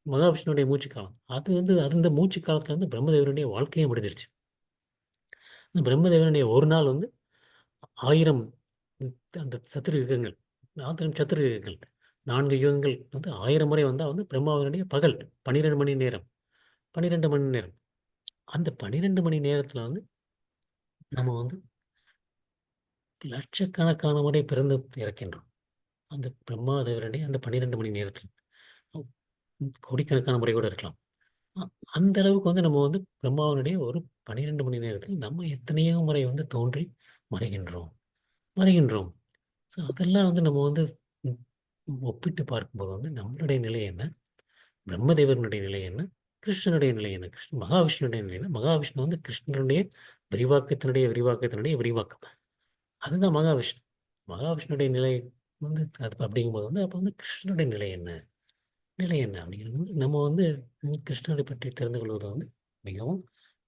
[SPEAKER 1] மகாவிஷ்ணுவுடைய மூச்சுக்காலம். அது வந்து அந்த மூச்சு காலத்துல வந்து பிரம்மதேவருடைய வாழ்க்கையே முடிஞ்சிருச்சு. இந்த பிரம்மதேவனுடைய ஒரு நாள் வந்து 1000 அந்த சதுர யுகங்கள். 1000 சதுர யுகங்கள். 4 யுகங்கள் வந்து 1000 முறை வந்தா வந்து பிரம்மாவினுடைய பகல் 12 மணி நேரம். 12 மணி நேரம். அந்த 12 மணி நேரத்துல வந்து நம்ம வந்து லட்சக்கணக்கான முறை பிறந்து இறக்கின்றோம். அந்த பிரம்மாதேவருடைய அந்த 12 மணி நேரத்தில். கோடிக்கணக்கான முறை கூட இருக்கலாம். அ அந்த அளவுக்கு வந்து நம்ம வந்து பிரம்மாவினுடைய ஒரு 12 மணி நேரத்தில் நம்ம எத்தனையோ முறை வந்து தோன்றி மறைகின்றோம். மறைகின்றோம். ஸோ அதெல்லாம் வந்து நம்ம வந்து ம் ஒப்பிட்டு பார்க்கும்போது வந்து நம்மளுடைய நிலை என்ன? பிரம்மதேவனுடைய நிலை என்ன? கிருஷ்ணனுடைய நிலை என்ன? மகாவிஷ்ணுவுடைய நிலை என்ன? மகாவிஷ்ணு வந்து கிருஷ்ணனுடைய விரிவாக்கத்தினுடைய விரிவாக்கம். அதுதான் மகாவிஷ்ணு. மகாவிஷ்ணுடைய நிலை வந்து அது அப்படிங்கும்போது வந்து அப்ப வந்து கிருஷ்ணனுடைய நிலை என்ன? நிலை என்ன? அப்படிங்கிறது வந்து நம்ம வந்து கிருஷ்ணரை பற்றி தெரிந்து கொள்வது வந்து மிகவும்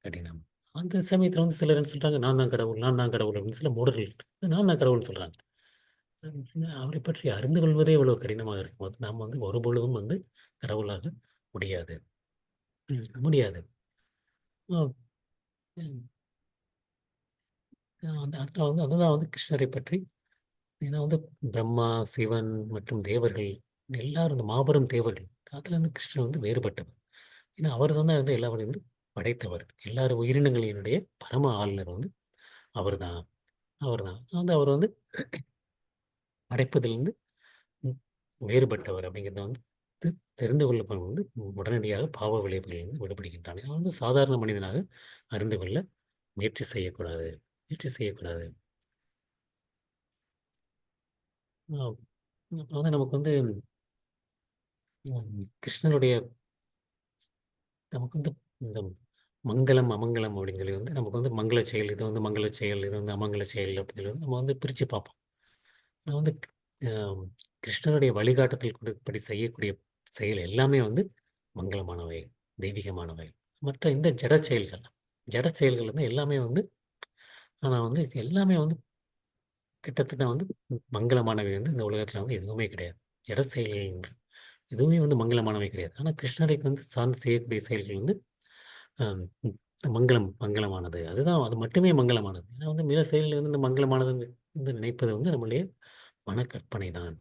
[SPEAKER 1] கடினம். அந்த சமயத்தில வந்து சிலர் என்ன சொல்றாங்க, "நான் தான் கடவுள், நான் தான் கடவுள்" அப்படின்னு சில மூடர்கள் நான் தான் கடவுள்ன்னு சொல்றாங்க. அவரை பற்றி அறிந்து கொள்வதே இவ்வளவு கடினமாக இருக்கும்போது, நாம் வந்து ஒருபொழுதும் வந்து கடவுளாக முடியாது. முடியாது. அ ம் அந்த அதனால வந்து அதுதான் வந்து கிருஷ்ணரை பற்றி ஏன்னா வந்து பிரம்மா, சிவன் மற்றும் தேவர்கள் எல்லாரும் இந்த மாபெரும் தேவர்கள். அதில வந்து கிருஷ்ணர் வந்து வேறுபட்டவர். ஏன்னா அவர் தான் வந்து எல்லாவரையும் வந்து படைத்தவர். எல்லார் உயிரினங்களினுடைய பரம ஆளுநர் வந்து அவர்தான். அவர்தான். வந்து அவர் வந்து படைப்பதிலிருந்து ம் வேறுபட்டவர் அப்படிங்கிறத வந்து தெ தெரிந்து கொள்ளப்படும் வந்து உடனடியாக பாவ விளைவுகளிலிருந்து விடுபடுகின்றான். அவன் வந்து சாதாரண மனிதனாக அறிந்து கொள்ள முயற்சி செய்யக்கூடாது. முயற்சி செய்யக்கூடாது. அப்புறம் வந்து நமக்கு வந்து கிருஷ்ணனுடைய நமக்கு வந்து இந்த மங்களம் அமங்கலம் அப்படின்னு சொல்லி வந்து நமக்கு வந்து மங்கள செயல், இது வந்து மங்கள செயல், இது வந்து அமங்கல செயல் அப்படின்னு சொல்லி வந்து நம்ம வந்து பிரித்து பார்ப்போம். நான் வந்து ஆம், கிருஷ்ணனுடைய வழிகாட்டுதல் படி செய்யக்கூடிய செயல் எல்லாமே வந்து மங்களமானவை, தெய்வீகமானவை. மற்ற இந்த ஜட செயல்கள் வந்து எல்லாமே வந்து ஆனால் வந்து இது எல்லாமே வந்து கிட்டத்தட்ட வந்து மங்களமானவை வந்து இந்த உலகத்தில் வந்து எதுவுமே கிடையாது. ஜட செயல்கள் என்று எதுவுமே வந்து மங்களமானவை கிடையாது. ஆனால் கிருஷ்ணரை வந்து சார்ந்து செய்யக்கூடிய செயல்கள் வந்து ஆம், மங்களமானது. அதுதான், அது மட்டுமே மங்களமானது. ஏன்னா வந்து மிக செயல்கள் வந்து இந்த மங்களமானது வந்து நினைப்பது வந்து நம்முடைய மனக்கற்பனை தான்.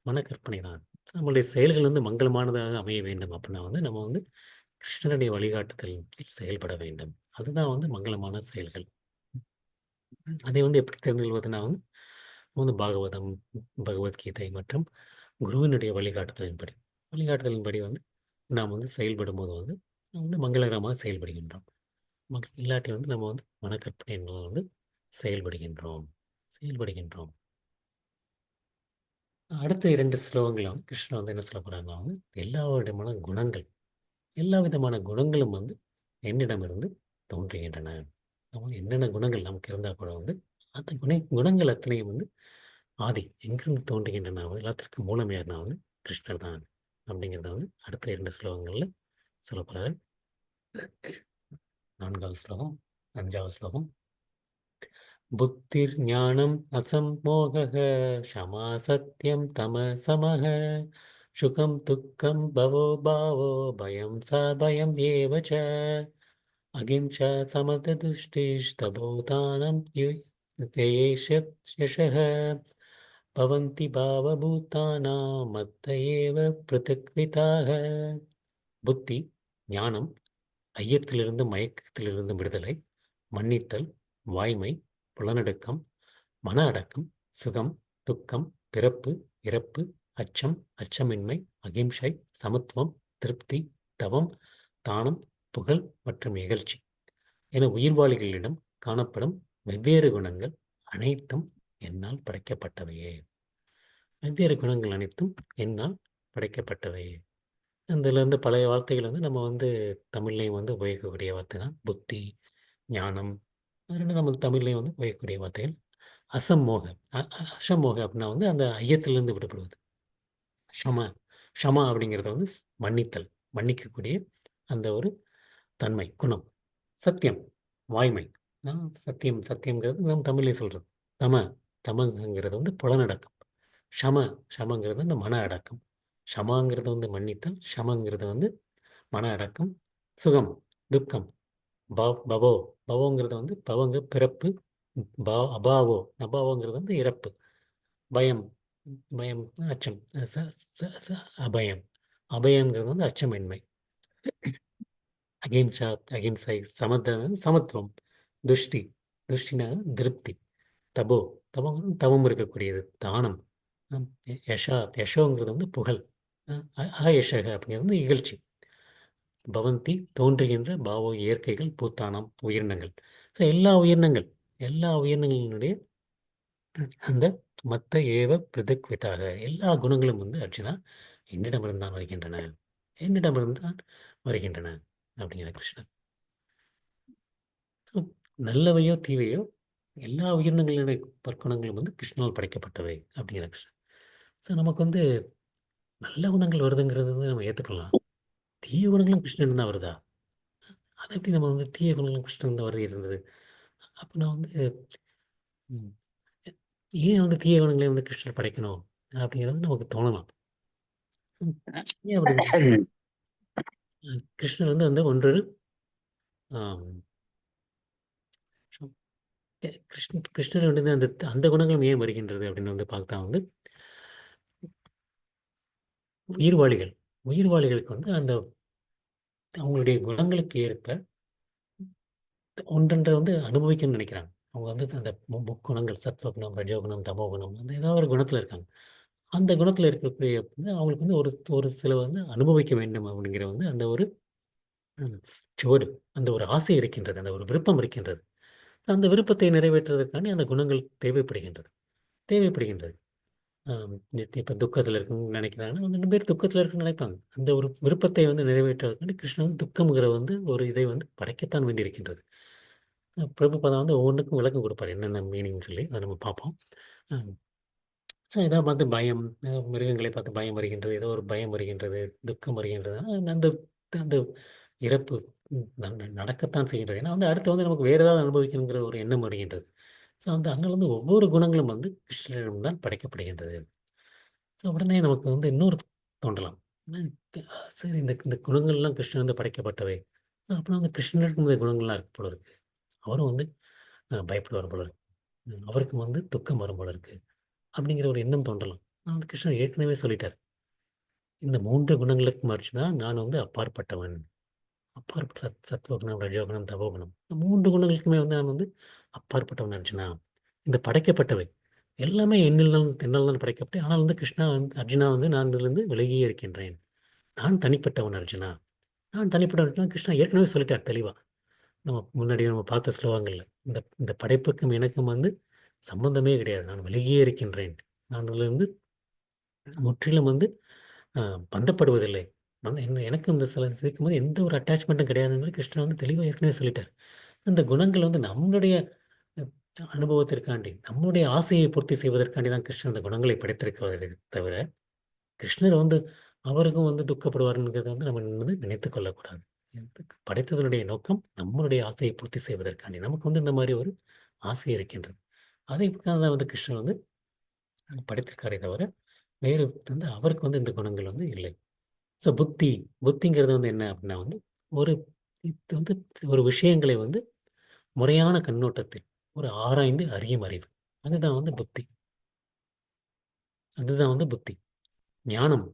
[SPEAKER 1] மனக்கற்பனை தான். நம்முடைய செயல்கள் வந்து மங்களமானதாக அமைய வேண்டும் அப்படின்னா வந்து நம்ம வந்து கிருஷ்ணனுடைய வழிகாட்டுதல் செயல்பட வேண்டும். அதுதான் வந்து மங்களமான செயல்கள். அதை வந்து எப்படி தெரிந்து கொள்வதுனா வந்து வந்து பாகவதம், பகவத்கீதை மற்றும் குருவினுடைய வழிகாட்டுதலின்படி வந்து நாம் வந்து செயல்படும்போது வந்து நாம் வந்து மங்களகரமாக செயல்படுகின்றோம். இல்லாட்டி வந்து நம்ம வந்து மனக்கற்பனை வந்து செயல்படுகின்றோம் செயல்படுகின்றோம். அடுத்த 2 ஸ்லோகங்கள்ல வந்து கிருஷ்ணர் வந்து என்ன சொல்ல போறாருன்னா வந்து எல்லா விதமான குணங்கள் எல்லா விதமான குணங்களும் வந்து என்னிடமிருந்து தோன்றுகின்றன. நம்ம என்னென்ன குணங்கள் நமக்கு இருந்தால் கூட வந்து அந்த குணங்கள் அத்தனையும் வந்து எங்கிருந்து தோன்றுகின்றன எல்லாத்திற்கும் மூலம் யாருன்னா வந்து கிருஷ்ணர் தான் அப்படிங்கிறத வந்து அடுத்த 2 ஸ்லோகங்களில் சொல்லப் போறாரு. 4வது ஸ்லோகம், 5வது ஸ்லோகம். புத்திர்ஞானம் அசம்மோகः க்ஷமா சத்யம் தம சமः சுகம் துக்கம் பவோ பாவோ பயம் ச பயம் ஏவ ச அகிம்சா சமததுஷ்டிஸ்தபோதானம் யேஷ யசः பவந்தி பாவபூதானாம் மத்த ஏவ பிருத்திக்விதாः. புத்தி, ஞானம், ஐயத்திலிருந்து மயக்கத்திலிருந்து விடுதலை, மன்னித்தல், வாய்மை, புலனடக்கம், மன அடக்கம், சுகம், துக்கம், பிறப்பு, இறப்பு, அச்சம், அச்சமின்மை, அகிம்சை, சமத்துவம், திருப்தி, தவம், தானம், புகழ் மற்றும் இகழ்ச்சி என உயிர்வாளிகளிடம் காணப்படும் வெவ்வேறு குணங்கள் அனைத்தும் என்னால் படைக்கப்பட்டவையே. வெவ்வேறு குணங்கள் அனைத்தும் என்னால் படைக்கப்பட்டவையே. இதில் வந்து பழைய வார்த்தைகள் வந்து நம்ம வந்து தமிழ்லையும் வந்து உபயோகிக்கக்கூடிய வார்த்தை தான் புத்தி, ஞானம். அது ரெண்டும் நம்ம தமிழ்லையும் வந்து உபயோகிக்கக்கூடிய வார்த்தைகள். அசம்மோக அசம்மோக அப்படின்னா வந்து அந்த ஐயத்திலிருந்து விடுபடுவது. ஷம ஷமா அப்படிங்கிறது வந்து மன்னித்தல், மன்னிக்கக்கூடிய அந்த ஒரு தன்மை, குணம். சத்தியம், வாய்மை. சத்தியம்ங்கிறது நம்ம தமிழ்லேயே சொல்கிறது. தமங்கிறது வந்து புலனடக்கம். ஷம ஷமங்கிறது வந்து மன அடக்கம். ஷமாங்கிறது வந்து மன்னித்தல், ஷமங்கிறது வந்து மன அடக்கம். சுகம், துக்கம், பவோ பவோங்கிறது வந்து பிறப்பு, அபாவோங்கிறது வந்து இறப்பு. பயம் பயம் அச்சம். ச ச ச அபயம் அபயங்கிறது வந்து அச்சமின்மை. அகிம்சா அகிம்சை, சமத்துவம். துஷ்டி துஷ்டினா திருப்தி. தபோ தவம் இருக்கக்கூடியது. தானம். யசோங்கிறது வந்து புகழ். அயஷக அப்படிங்கிறது வந்து இகழ்ச்சி. பவந்தி தோன்றுகின்ற பாவோ இயற்கைகள், பூத்தானம் உயிரினங்கள். ஸோ எல்லா உயிரினங்களினுடைய அந்த மத்த ஏவ பிருதக்விதாக எல்லா குணங்களும் வந்து அர்ஜுனா என்னிடமிருந்து தான் வருகின்றன. என்னிடமிருந்து தான் வருகின்றன அப்படிங்கிற கிருஷ்ணன். ஸோ நல்லவையோ தீவையோ எல்லா உயிரினங்களுடைய பற்குணங்களும் வந்து கிருஷ்ணனால் படைக்கப்பட்டவை அப்படிங்கிற கிருஷ்ணன். ஸோ நமக்கு வந்து நல்ல குணங்கள் வருதுங்கிறது வந்து நம்ம ஏற்றுக்கலாம். தீய குணங்களும் கிருஷ்ணன் தான் வருதா? அது எப்படி நம்ம வந்து தீய குணங்களும் கிருஷ்ணன் தான் வருது இருந்தது? அப்போ நான் வந்து ம், ஏன் வந்து தீய குணங்களை வந்து கிருஷ்ணர் படைக்கணும் அப்படிங்கிறது நமக்கு தோணலாம். ஏன் அப்படி கிருஷ்ணர் வந்து வந்து ஒன்று ஆம், கிருஷ்ணர் வந்து அந்த அந்த குணங்களும் ஏன் வருகின்றது அப்படின்னு வந்து பார்த்தா வந்து உயிர்வாளிகள் உயிர்வாளிகளுக்கு வந்து அந்த அவங்களுடைய குணங்களுக்கு ஏற்ப ஒன்றென்றை வந்து அனுபவிக்கணும்னு நினைக்கிறாங்க. அவங்க வந்து அந்த முக்குணங்கள் சத்வகுணம், ரஜோகுணம், தமோகுணம் அந்த ஏதாவது ஒரு குணத்தில் இருக்காங்க. அந்த குணத்தில் இருக்கக்கூடிய வந்து அவங்களுக்கு வந்து ஒரு ஒரு சில வந்து அனுபவிக்க வேண்டும் அப்படிங்கிற வந்து அந்த ஒரு ம், சுவடு, அந்த ஒரு ஆசை இருக்கின்றது, அந்த ஒரு விருப்பம் இருக்கின்றது. அந்த விருப்பத்தை நிறைவேற்றுவதற்காண்டி அந்த குணங்கள் தேவைப்படுகின்றது தேவைப்படுகின்றது. இப்போ துக்கத்தில் இருக்குன்னு நினைக்கிறாங்கன்னா, 2 பேர் துக்கத்தில் இருக்குன்னு நினைப்பாங்க. அந்த ஒரு விருப்பத்தை வந்து நிறைவேற்றுவதற்காண்டி கிருஷ்ணன் வந்து துக்கம்ங்கிற வந்து ஒரு இதை வந்து படைக்கத்தான் வேண்டியிருக்கின்றது. பிரபுபாதா வந்து ஒவ்வொன்றுக்கும் விளக்கம் கொடுப்பார். என்னென்ன மீனிங்ன்னு சொல்லி அதை நம்ம பார்ப்போம். அ ஸோ இத பார்த்து பயம், மிருகங்களை பார்த்து பயம் வருகின்றது. ஏதோ ஒரு பயம் வருகின்றது, துக்கம் வருகின்றது. அந்த அந்த அந்த இறப்பு நடக்கத்தான் செய்கின்றது. ஏன்னா வந்து அடுத்து வந்து நமக்கு வேறு ஏதாவது அனுபவிக்கணுங்கிற ஒரு எண்ணம் வருகின்றது. ஸோ வந்து அதனால வந்து ஒவ்வொரு குணங்களும் வந்து கிருஷ்ணரிடம் தான் படைக்கப்படுகின்றது. ஸோ உடனே நமக்கு வந்து இன்னொரு தோன்றலாம். என்ன சரி இந்த இந்த குணங்கள்லாம் கிருஷ்ணன் வந்து படைக்கப்பட்டவை. ஸோ அப்பனா வந்து கிருஷ்ணருக்கும் இந்த குணங்கள்லாம் இருக்கு போல இருக்கு. அவரும் வந்து பயப்படுவார் போல இருக்கு. அவருக்கும் வந்து துக்கம் வரும் போல இருக்கு. அப்படிங்கிற ஒரு எண்ணம் தோன்றலாம். ஆனா வந்து கிருஷ்ணர் ஏற்கனவே சொல்லிட்டார். இந்த 3 குணங்களுக்கும் அர்ஜுனா நான் வந்து அப்பாற்பட்டவன். அப்பாற்பட்ட சத்வகுணம், ரஜோகுணம், தமோகுணம். இந்த 3 குணங்களுக்குமே வந்து நான் வந்து அப்பாற்பட்டவன் அர்ஜுனா. இந்த படைக்கப்பட்டவை. எல்லாமே என்னால் தான் படைக்கப்பட்டவை. ஆனால் வந்து கிருஷ்ணா வந்து அர்ஜுனா வந்து நான் இதிலிருந்து விலகியே இருக்கின்றேன். நான் தனிப்பட்டவன் அர்ஜுனா. நான் தனிப்பட்டவன் அர்ஜுனா கிருஷ்ணா ஏற்கனவே சொல்லிட்டார் தெளிவா. நம்ம பார்த்த ஸ்லோகங்கள்ல. இந்த இந்த படைப்புக்கும் எனக்கும் வந்து சம்பந்தமே கிடையாது. நான் விலகியே இருக்கின்றேன். நான் அதிலிருந்து முற்றிலும் வந்து அ பந்தப்படுவதில்லை. வந்து எனக்கு இந்த சில இருக்கும்போது எந்த ஒரு அட்டாச்மெண்ட்டும் கிடையாதுங்கிறது கிருஷ்ணர் வந்து தெளிவா ஏற்கனவே சொல்லிட்டார். இந்த குணங்கள் வந்து நம்மளுடைய அ அனுபவத்திற்காண்டி, நம்முடைய ஆசையை பூர்த்தி செய்வதற்காண்டி தான் கிருஷ்ணர் அந்த குணங்களை படைத்திருக்கிறாரே தவிர, கிருஷ்ணர் வந்து அவருக்கும் வந்து துக்கப்படுவார்ங்கிறத வந்து நம்ம வந்து நினைத்துக் கொள்ளக்கூடாது. படைத்ததனுடைய நோக்கம் நம்மளுடைய ஆசையை பூர்த்தி செய்வதற்காண்டி. நமக்கு வந்து இந்த மாரி ஒரு ஆசை இருக்கின்றது. அதைக்காக தான் வந்து கிருஷ்ணர் வந்து படைத்திருக்காரே தவிர, வேறு வந்து அவருக்கு வந்து இந்த குணங்கள் வந்து இல்லை. ஸோ புத்திங்கிறது வந்து என்ன அப்படின்னா வந்து, ஒரு இது வந்து ஒரு விஷயங்களை வந்து முறையான கண்ணோட்டத்தில் ஒரு ஆராய்ந்து அறியும் அறிவு. அதுதான் வந்து புத்தி. அதுதான் வந்து புத்தி. ஞானம்.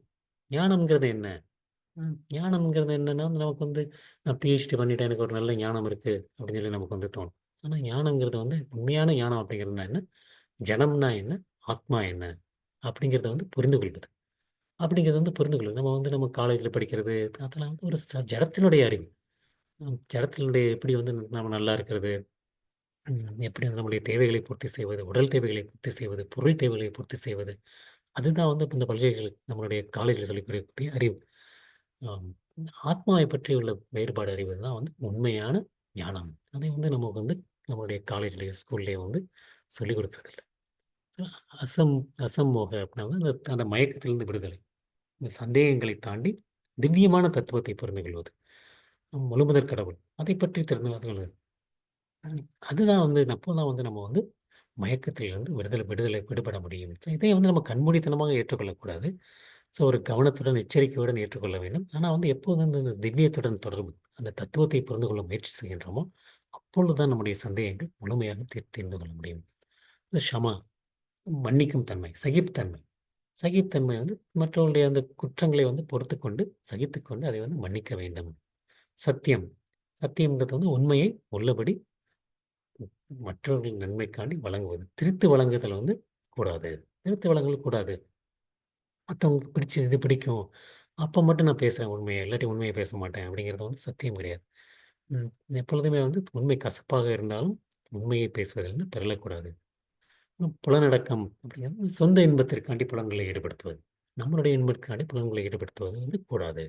[SPEAKER 1] ஞானம்ங்கிறது என்ன? ஞானம்ங்கிறது என்னன்னா, வந்து நமக்கு வந்து நான் பிஹெச்டி பண்ணிட்டேன். எனக்கு ஒரு நல்ல ஞானம் இருக்கு அப்படின்னு சொல்லி நமக்கு வந்து தோணும். ஆனா ஞானம்ங்கிறது வந்து உண்மையான ஞானம் அப்படிங்கிறதுனா என்ன? ஜடம்னா என்ன? ஆத்மா என்ன? அப்படிங்கிறத வந்து புரிந்து கொள்வது. அப்படிங்கிறது வந்து புரிந்து கொள்வது. நம்ம காலேஜ்ல படிக்கிறது, அதெல்லாம் வந்து ஒரு ஜடத்தினுடைய அறிவு. ஜடத்தினுடைய எப்படி வந்து நம்ம நல்லா இருக்கிறது, எப்படி வந்து நம்முடைய தேவைகளை பூர்த்தி செய்வது, உடல் தேவைகளை பூர்த்தி செய்வது, பொருள் தேவைகளை பூர்த்தி செய்வது. அதுதான் வந்து இப்ப இந்த நம்மளுடைய காலேஜ்ல சொல்லிக் கொடுக்கக்கூடிய அறிவு. ஆம். ஆத்மாவை பற்றி உள்ள வேறுபாடு அறிவது தான் வந்து உண்மையான ஞானம். அதை வந்து நமக்கு வந்து நம்மளுடைய காலேஜ்லயோ, ஸ்கூல்லயோ வந்து சொல்லிக் கொடுக்கறதில்ல. அசம் அசம்மோக அப்படின்னா வந்து அந்த அந்த மயக்கத்திலிருந்து விடுதலை. இந்த சந்தேகங்களை தாண்டி திவ்யமான தத்துவத்தை புரிந்து கொள்வது. முழுமுதற் கடவுள். அதை பற்றி தெரிந்து கொள்வது. அதுதான் வந்து அப்போதான் வந்து நம்ம வந்து மயக்கத்திலிருந்து விடுபட முடியும். ஸோ இதை வந்து நம்ம கண்மூடித்தனமாக ஏற்றுக்கொள்ளக்கூடாது. ஸோ ஒரு கவனத்துடன், எச்சரிக்கையுடன் ஏற்றுக்கொள்ள வேண்டும். ஆனா வந்து எப்போது வந்து இந்த திவ்யத்துடன் தொடர்பு, அந்த தத்துவத்தை புரிந்து கொள்ள முயற்சி செய்கின்றோமோ, அப்பொழுதுதான் நம்முடைய சந்தேகங்கள் முழுமையாக தீர்ந்து கொள்ள முடியும். இந்த க்ஷமா, மன்னிக்கும் தன்மை, சகிப்புத்தன்மை. சகிப்புத்தன்மை வந்து மற்றவர்களுடைய அந்த குற்றங்களை வந்து பொறுத்துக்கொண்டு, சகித்துக்கொண்டு அதை வந்து மன்னிக்க வேண்டும். சத்தியம். சத்தியம்ன்றது வந்து உண்மையை உள்ளபடி மற்றவர்களின் நன்மைக்காண்டி வழங்குவது. திரித்து வழங்குதல் வந்து கூடாது. திரித்து வழங்கல் கூடாது. மற்றவங்களுக்கு பிடிச்சது இது பிடிக்கும். அப்ப மட்டும் நான் பேசுறேன் உண்மைய. இல்லாட்டி உண்மைய பேச மாட்டேன் அப்படிங்கிறது வந்து சத்தியம் கிடையாது. ம். எப்பொழுதுமே வந்து உண்மை கசப்பாக இருந்தாலும் உண்மையை பேசுவதிலிருந்து பெறலக்கூடாது. புலனடக்கம் அப்படிங்கிறது சொந்த இன்பத்திற்காண்டி புலன்களை ஈடுபடுத்துவது. நம்மளுடைய இன்பத்திற்காண்டி புலன்களை ஈடுபடுத்துவது வந்து கூடாது.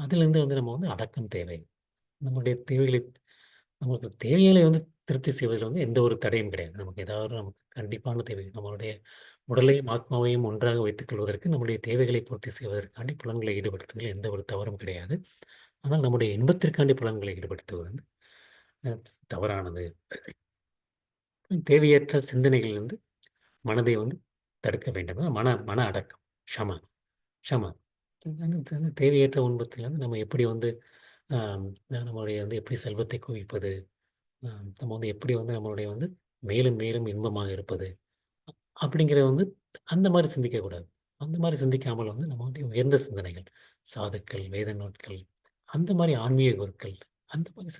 [SPEAKER 1] அதிலிருந்து வந்து நம்ம வந்து அடக்கம் தேவை. நம்முடைய தேவைகளை நமக்கு தேவைகளை வந்து திருப்தி செய்வதில் வந்து எந்த ஒரு தடையும் கிடையாது. நமக்கு கண்டிப்பான தேவை. நம்மளுடைய உடலையும், ஆத்மாவையும் ஒன்றாக வைத்துக் கொள்வதற்கு, நம்முடைய தேவைகளை பூர்த்தி செய்வதற்காண்டி புலன்களை ஈடுபடுத்துவதில் எந்த ஒரு தவறும் கிடையாது. ஆனால் நம்முடைய இன்பத்திற்காண்டி புலன்களை ஈடுபடுத்துவது வந்து அ தவறானது. தேவையற்ற சிந்தனைகளிலிருந்து மனதை வந்து தடுக்க வேண்டும். மன மன அடக்கம். ஷம ஷம. தேவையற்ற இன்பத்திலிருந்து நம்ம எப்படி வந்து ஆம் நம்மளுடைய வந்து எப்படி செல்வத்தை குவிப்பது? நம்ம வந்து எப்படி வந்து நம்மளுடைய வந்து மேலும் மேலும் இன்பமாக இருப்பது? அப்படிங்கிற வந்து அந்த மாரி சிந்திக்கக்கூடாது. அந்த மாரி சிந்திக்காமல் வந்து நம்ம வந்து உயர்ந்த சிந்தனைகள், சாதுக்கள், வேத நூட்கள், அந்த மாரி ஆன்மீக குருக்கள், அந்த மாரி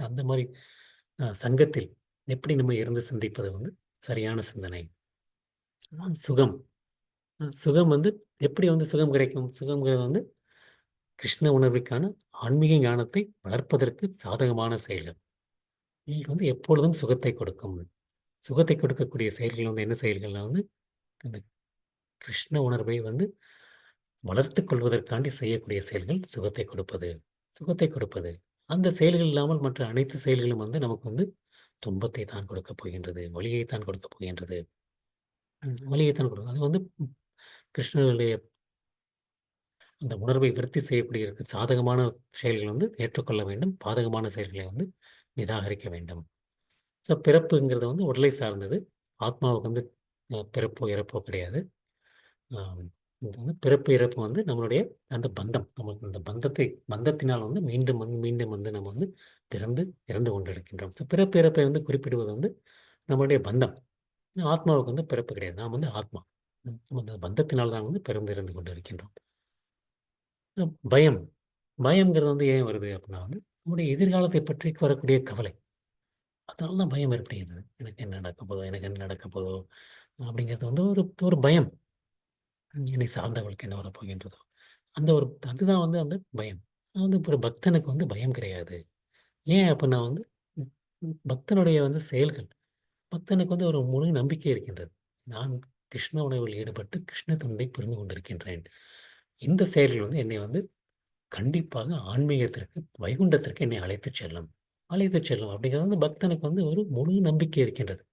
[SPEAKER 1] அந்த மாரி சங்கத்தில் எப்படி நம்ம இருந்து சிந்திப்பது வந்து சரியான சிந்தனை. சுகம். சுகம் வந்து எப்படி வந்து சுகம் கிடைக்கும்? சுகம்ங்கிறது வந்து கிருஷ்ண உணர்வுக்கான ஆன்மீக ஞானத்தை வளர்ப்பதற்கு சாதகமான செயல்கள். இது வந்து எப்பொழுதும் சுகத்தை கொடுக்கும். சுகத்தை கொடுக்கக்கூடிய செயல்கள் வந்து என்ன செயல்கள்னா வந்து கிருஷ்ண உணர்வை வந்து வளர்த்துக் கொள்வதற்காண்டி செய்யக்கூடிய செயல்கள் சுகத்தை கொடுப்பது. சுகத்தை கொடுப்பது. அந்த செயல்கள் இல்லாமல் மற்ற அனைத்து செயல்களும் வந்து நமக்கு வந்து துன்பத்தை தான் கொடுக்கப் போகின்றது. வலியைத்தான் கொடுக்கப் போகின்றது. வலியைத்தான் கொடுக்கும். அது வந்து கிருஷ்ணருடைய அந்த உணர்வை விருத்தி செய்யக்கூடிய சாதகமான செயல்கள் வந்து ஏற்றுக்கொள்ள வேண்டும். பாதகமான செயல்களை வந்து நிராகரிக்க வேண்டும். ஸோ பிறப்புங்கிறது வந்து உடலை சார்ந்தது. ஆத்மாவுக்கு வந்து பிறப்போ, இறப்போ கிடையாது. ஆம். இது வந்து பிறப்பு, இறப்பு வந்து நம்மளுடைய அந்த பந்தம். நமக்கு அந்த பந்தத்தினால் வந்து மீண்டும் வந்து மீண்டும் வந்து நம்ம வந்து பிறந்து இறந்து கொண்டிருக்கின்றோம். ஸோ பிறப்பு, இறப்பை வந்து குறிப்பிடுவது வந்து நம்மளுடைய பந்தம். ஆத்மாவுக்கு வந்து பிறப்பு கிடையாது. நாம் வந்து ஆத்மா. நம்ம அந்த பந்தத்தினால் தான் வந்து பிறந்து இறந்து கொண்டிருக்கின்றோம். பயம். பயம்ங்கிறது வந்து ஏன் வருது அப்படின்னா வந்து, நம்முடைய எதிர்காலத்தை பற்றி வரக்கூடிய கவலை. அதனால தான் பயம் ஏற்படுகிறது. எனக்கு என்ன நடக்க போதோ? எனக்கு என்ன நடக்க போதோ? அப்படிங்கிறது வந்து ஒரு ஒரு பயம். என்னை சார்ந்தவர்களுக்கு என்ன வரப்போகின்றதோ? அந்த ஒரு அதுதான் வந்து அந்த பயம். வந்து ஒரு பக்தனுக்கு வந்து பயம் கிடையாது. ஏன் அப்படின்னா வந்து, ம் பக்தனுடைய வந்து செயல்கள். பக்தனுக்கு வந்து ஒரு முழு நம்பிக்கை இருக்கின்றது. நான் கிருஷ்ண உணர்வில் ஈடுபட்டு கிருஷ்ண தொண்டை புரிந்து கொண்டிருக்கின்றேன். இந்த செயல்கள் வந்து என்னை வந்து கண்டிப்பாக ஆன்மீகத்திற்கு, வைகுண்டத்திற்கு என்னை அழைத்துச் செல்லும். அழைத்துச் செல்லும் அப்படிங்கிறது வந்து பக்தனுக்கு வந்து ஒரு முழு நம்பிக்கை இருக்கின்றது.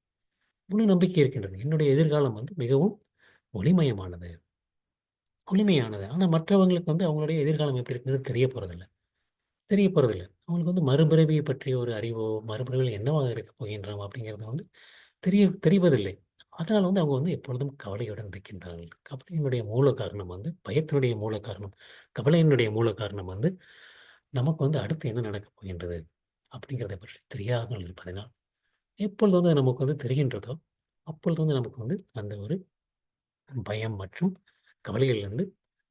[SPEAKER 1] முழு நம்பிக்கை இருக்கின்றது. என்னுடைய எதிர்காலம் வந்து மிகவும் ஒளிமயமானது. ஒளிமையானது. ஆனா மற்றவங்களுக்கு வந்து அவங்களுடைய எதிர்காலம் எப்படி இருக்குங்கிறது தெரிய போறதில்ல. தெரிய போறதில்ல. அவங்களுக்கு வந்து மறுபிறவியை பற்றிய ஒரு அறிவோ, மறுபிறவியில் என்னவாக இருக்கப் போகின்றோம் அப்படிங்கிறது வந்து தெரிவதில்லை. அதனால வந்து அவங்க வந்து எப்பொழுதும் கவலையுடன் இருக்கின்றார்கள். கவலையினுடைய மூல காரணம் வந்து பயத்தினுடைய மூல காரணம், கவலையினுடைய மூல காரணம் வந்து நமக்கு வந்து அடுத்து என்ன நடக்கப் போகின்றது அப்படிங்கிறத பற்றி தெரியாமல் இருப்பதனால், எப்பொழுது வந்து நமக்கு வந்து தெரிகின்றதோ, அப்பொழுது வந்து நமக்கு வந்து அந்த ஒரு பயம் மற்றும் கவலைகளிலிருந்து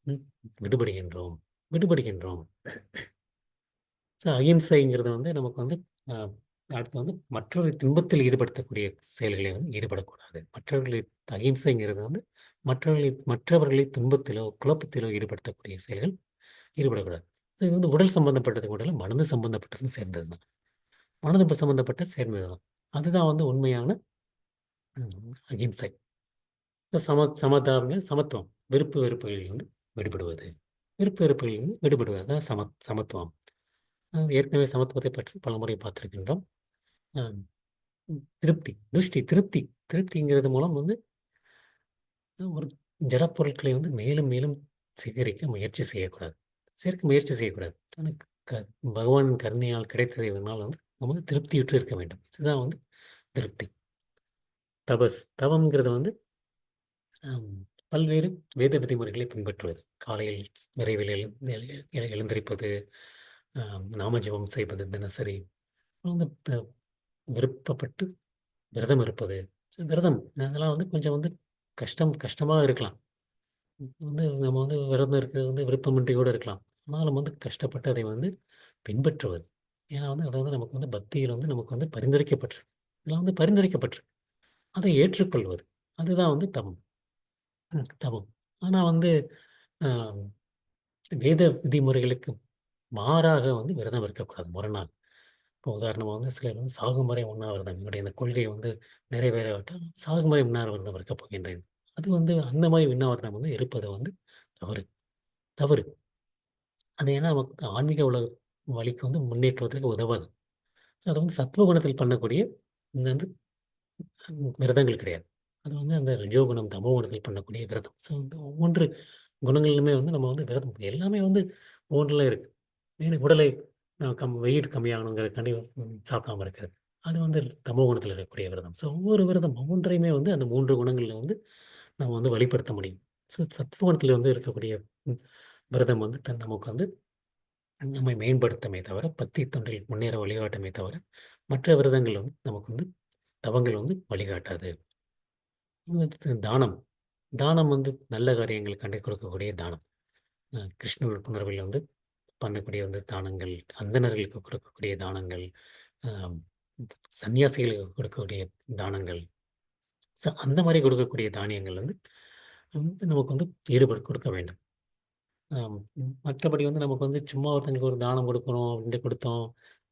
[SPEAKER 1] ம் விடுபடுகின்றோம் விடுபடுகின்றோம். அகிம்சைங்கிறது வந்து நமக்கு வந்து அ அடுத்து வந்து மற்றவரை துன்பத்தில் ஈடுபடுத்தக்கூடிய செயல்களை வந்து ஈடுபடக்கூடாது. அகிம்சைங்கிறது வந்து மற்றவர்களை துன்பத்திலோ, குழப்பத்திலோ ஈடுபடுத்தக்கூடிய செயல்கள் ஈடுபடக்கூடாது. இது வந்து உடல் சம்பந்தப்பட்டது கூட இல்ல, மனது சம்பந்தப்பட்டதும் சேர்ந்தது தான். மனது சம்பந்தப்பட்ட சேர்ந்தது தான். அதுதான் வந்து உண்மையான அகிம்சை. சமத்துவம். விருப்பு வெறுப்புகளில் வந்து விடுபடுவது. விருப்பு வெறுப்புகளிலிருந்து விடுபடுவது. அதான் சமத்துவம். ஏற்கனவே சமத்துவத்தை பற்றி பலமுறை பார்த்திருக்கின்றோம். அ திருப்தி. திருப்திங்கிறது மூலம் வந்து ஒரு ஜடப்பொருட்களை வந்து மேலும் மேலும் சேகரிக்க முயற்சி செய்யக்கூடாது. சேர்க்க முயற்சி செய்யக்கூடாது. தனக்கு பகவானின் கருணையால் கிடைத்ததனால் வந்து நம்ம வந்து திருப்தியுற்று இருக்க வேண்டும். இதுதான் வந்து திருப்தி. தவம்ங்கிறது வந்து அம் பல்வேறு வேத விதிமுறைகளை பின்பற்றுவது. காலையில் விரைவில் எழுந்திரிப்பது, நாம ஜெபம் செய்வது தினசரி. வந்து விருப்பப்பட்டு விரதம் இருப்பது. விரதம் அதெல்லாம் வந்து கொஞ்சம் வந்து கஷ்டமா இருக்கலாம். வந்து நம்ம வந்து விரதம் இருக்கிறது வந்து விருப்பமின்றி கூட இருக்கலாம். ஆனாலும் வந்து கஷ்டப்பட்டு அதை வந்து பின்பற்றுவது. ஏன்னா வந்து அது வந்து நமக்கு வந்து பக்தியில் வந்து நமக்கு வந்து பரிந்துரைக்கப்பட்டிருக்கு. இதெல்லாம் வந்து பரிந்துரைக்கப்பட்டிருக்கு. அதை ஏற்றுக்கொள்வது. அதுதான் வந்து தவம். தவம். ஆனா வந்து அ வேத விதிமுறைகளுக்கு மாறாக வந்து விரதம் இருக்கக்கூடாது முரணாக. இப்போ உதாரணமா வந்து சிலர் வந்து சாகும் வரை உண்ணாவிரதம். என்னுடைய இந்த கொள்கை வந்து நிறைவேறாவிட்டால் சாகும் வரை உண்ணாவிரதம் இருக்கப் போகின்றேன். அது வந்து அந்த மாரி உண்ணாவிரதம் வந்து இருப்பது வந்து தவறு. தவறு. அது ஏன்னா நமக்கு ஆன்மீக வழிக்கு வந்து முன்னேற்றுவதற்கு உதவாது. ஸோ அது வந்து சத்துவ குணத்தில் பண்ணக்கூடிய இந்த வந்து விரதங்கள் கிடையாது. அது வந்து அந்த ரஜோகுணம், தமோ குணத்தில் பண்ணக்கூடிய விரதம். ஸோ வந்து ஒவ்வொன்று குணங்களிலுமே வந்து நம்ம வந்து விரதம் எல்லாமே வந்து ஒவ்வொன்றில இருக்கு. உடலை வெயிட் கம்மியாகணுங்கிறதுக்காண்டி சாப்பிடாம இருக்கிறது. அது வந்து தமோ குணத்தில இருக்கக்கூடிய விரதம். ஸோ ஒவ்வொரு விரதம் ஒவ்வொன்றையுமே வந்து அந்த 3 குணங்கள்ல வந்து நம்ம வந்து வெளிப்படுத்த முடியும். ஸோ சத்துவ குணத்தில வந்து இருக்கக்கூடிய ம் விரதம் வந்து நமக்கு வந்து நம்மை மேம்படுத்துமே தவிர, பக்தி தொண்டில் முன்னேற வழிகாட்டுமே தவிர, மற்ற விரதங்கள் வந்து நமக்கு வந்து தவங்கள் வந்து வழிகாட்டாது. அடுத்து தானம். தானம் வந்து நல்ல காரியங்களுக்காண்டி கொடுக்கக்கூடிய தானம். கிருஷ்ண விழிப்புணர்வில் வந்து பண்ணக்கூடிய வந்து தானங்கள், அந்தணர்களுக்கு கொடுக்கக்கூடிய தானங்கள், அ சன்னியாசிகளுக்கு கொடுக்கக்கூடிய தானங்கள். அந்த மாரி கொடுக்கக்கூடிய தானியங்கள் வந்து வந்து நமக்கு வந்து ஈடுபாடு கொடுக்க வேண்டும். ஆம். மற்றபடி வந்து நமக்கு வந்து சும்மா ஒருத்தங்களுக்கு ஒரு தானம் கொடுக்குறோம் அப்படின்ட்டு கொடுத்தோம்.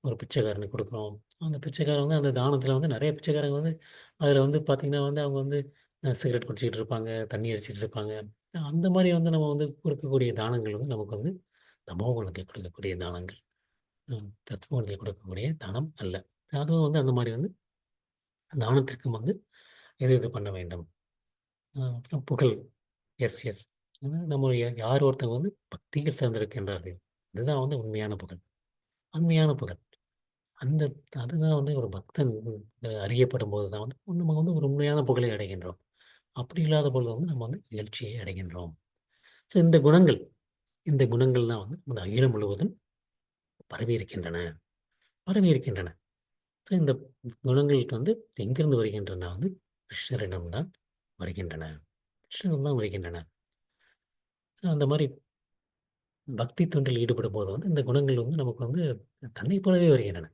[SPEAKER 1] ஒரு பிச்சைக்காரனுக்கு கொடுக்குறோம். அந்த பிச்சைக்காரன் வந்து அந்த தானத்தில வந்து நெறைய பிச்சைக்காரங்க வந்து அதில வந்து பார்த்தீங்கன்னா வந்து அவங்க வந்து சிகரெட் குடிச்சிக்கிட்டு இருப்பாங்க, தண்ணி அடிச்சிட்டு இருப்பாங்க. அந்த மாரி வந்து நம்ம வந்து கொடுக்கக்கூடிய தானங்கள் வந்து நமக்கு வந்து தமோ குணத்தில் கொடுக்கக்கூடிய தானங்கள். தத்துவ குணத்தில் கொடுக்கக்கூடிய தானம் அல்ல. அதுவும் வந்து அந்த மாரி வந்து தானத்திற்கும் வந்து இது பண்ண வேண்டும். அப்புறம் புகழ். Yes, yes. நம்ம யார் ஒருத்தவங்க வந்து பக்தியில் சிறந்திருக்கின்றார்கள். அதுதான் வந்து உண்மையான புகழ். உண்மையான புகழ். அந்த அதுதான் வந்து ஒரு பக்தன் அறியப்படும்போது தான் வந்து நம்ம வந்து ஒரு உண்மையான புகழை அடைகின்றோம். அப்படி இல்லாத பொழுது வந்து நம்ம வந்து இகழ்ச்சியை அடைகின்றோம். ஸோ இந்த குணங்கள் தான் வந்து இந்த அகிலம் முழுவதும் பரவி இருக்கின்றன. பரவி இருக்கின்றன. ஸோ இந்த குணங்களுக்கு வந்து எங்கிருந்து வருகின்றன வந்து கிருஷ்ணரிடம் தான் வருகின்றன. கிருஷ்ணரிடம் தான் வருகின்றன. ஸோ அந்த மாரி பக்தி தொண்டில் ஈடுபடும்போது வந்து இந்த குணங்கள் வந்து நமக்கு வந்து தன்னைப் போலவே வருகின்றன.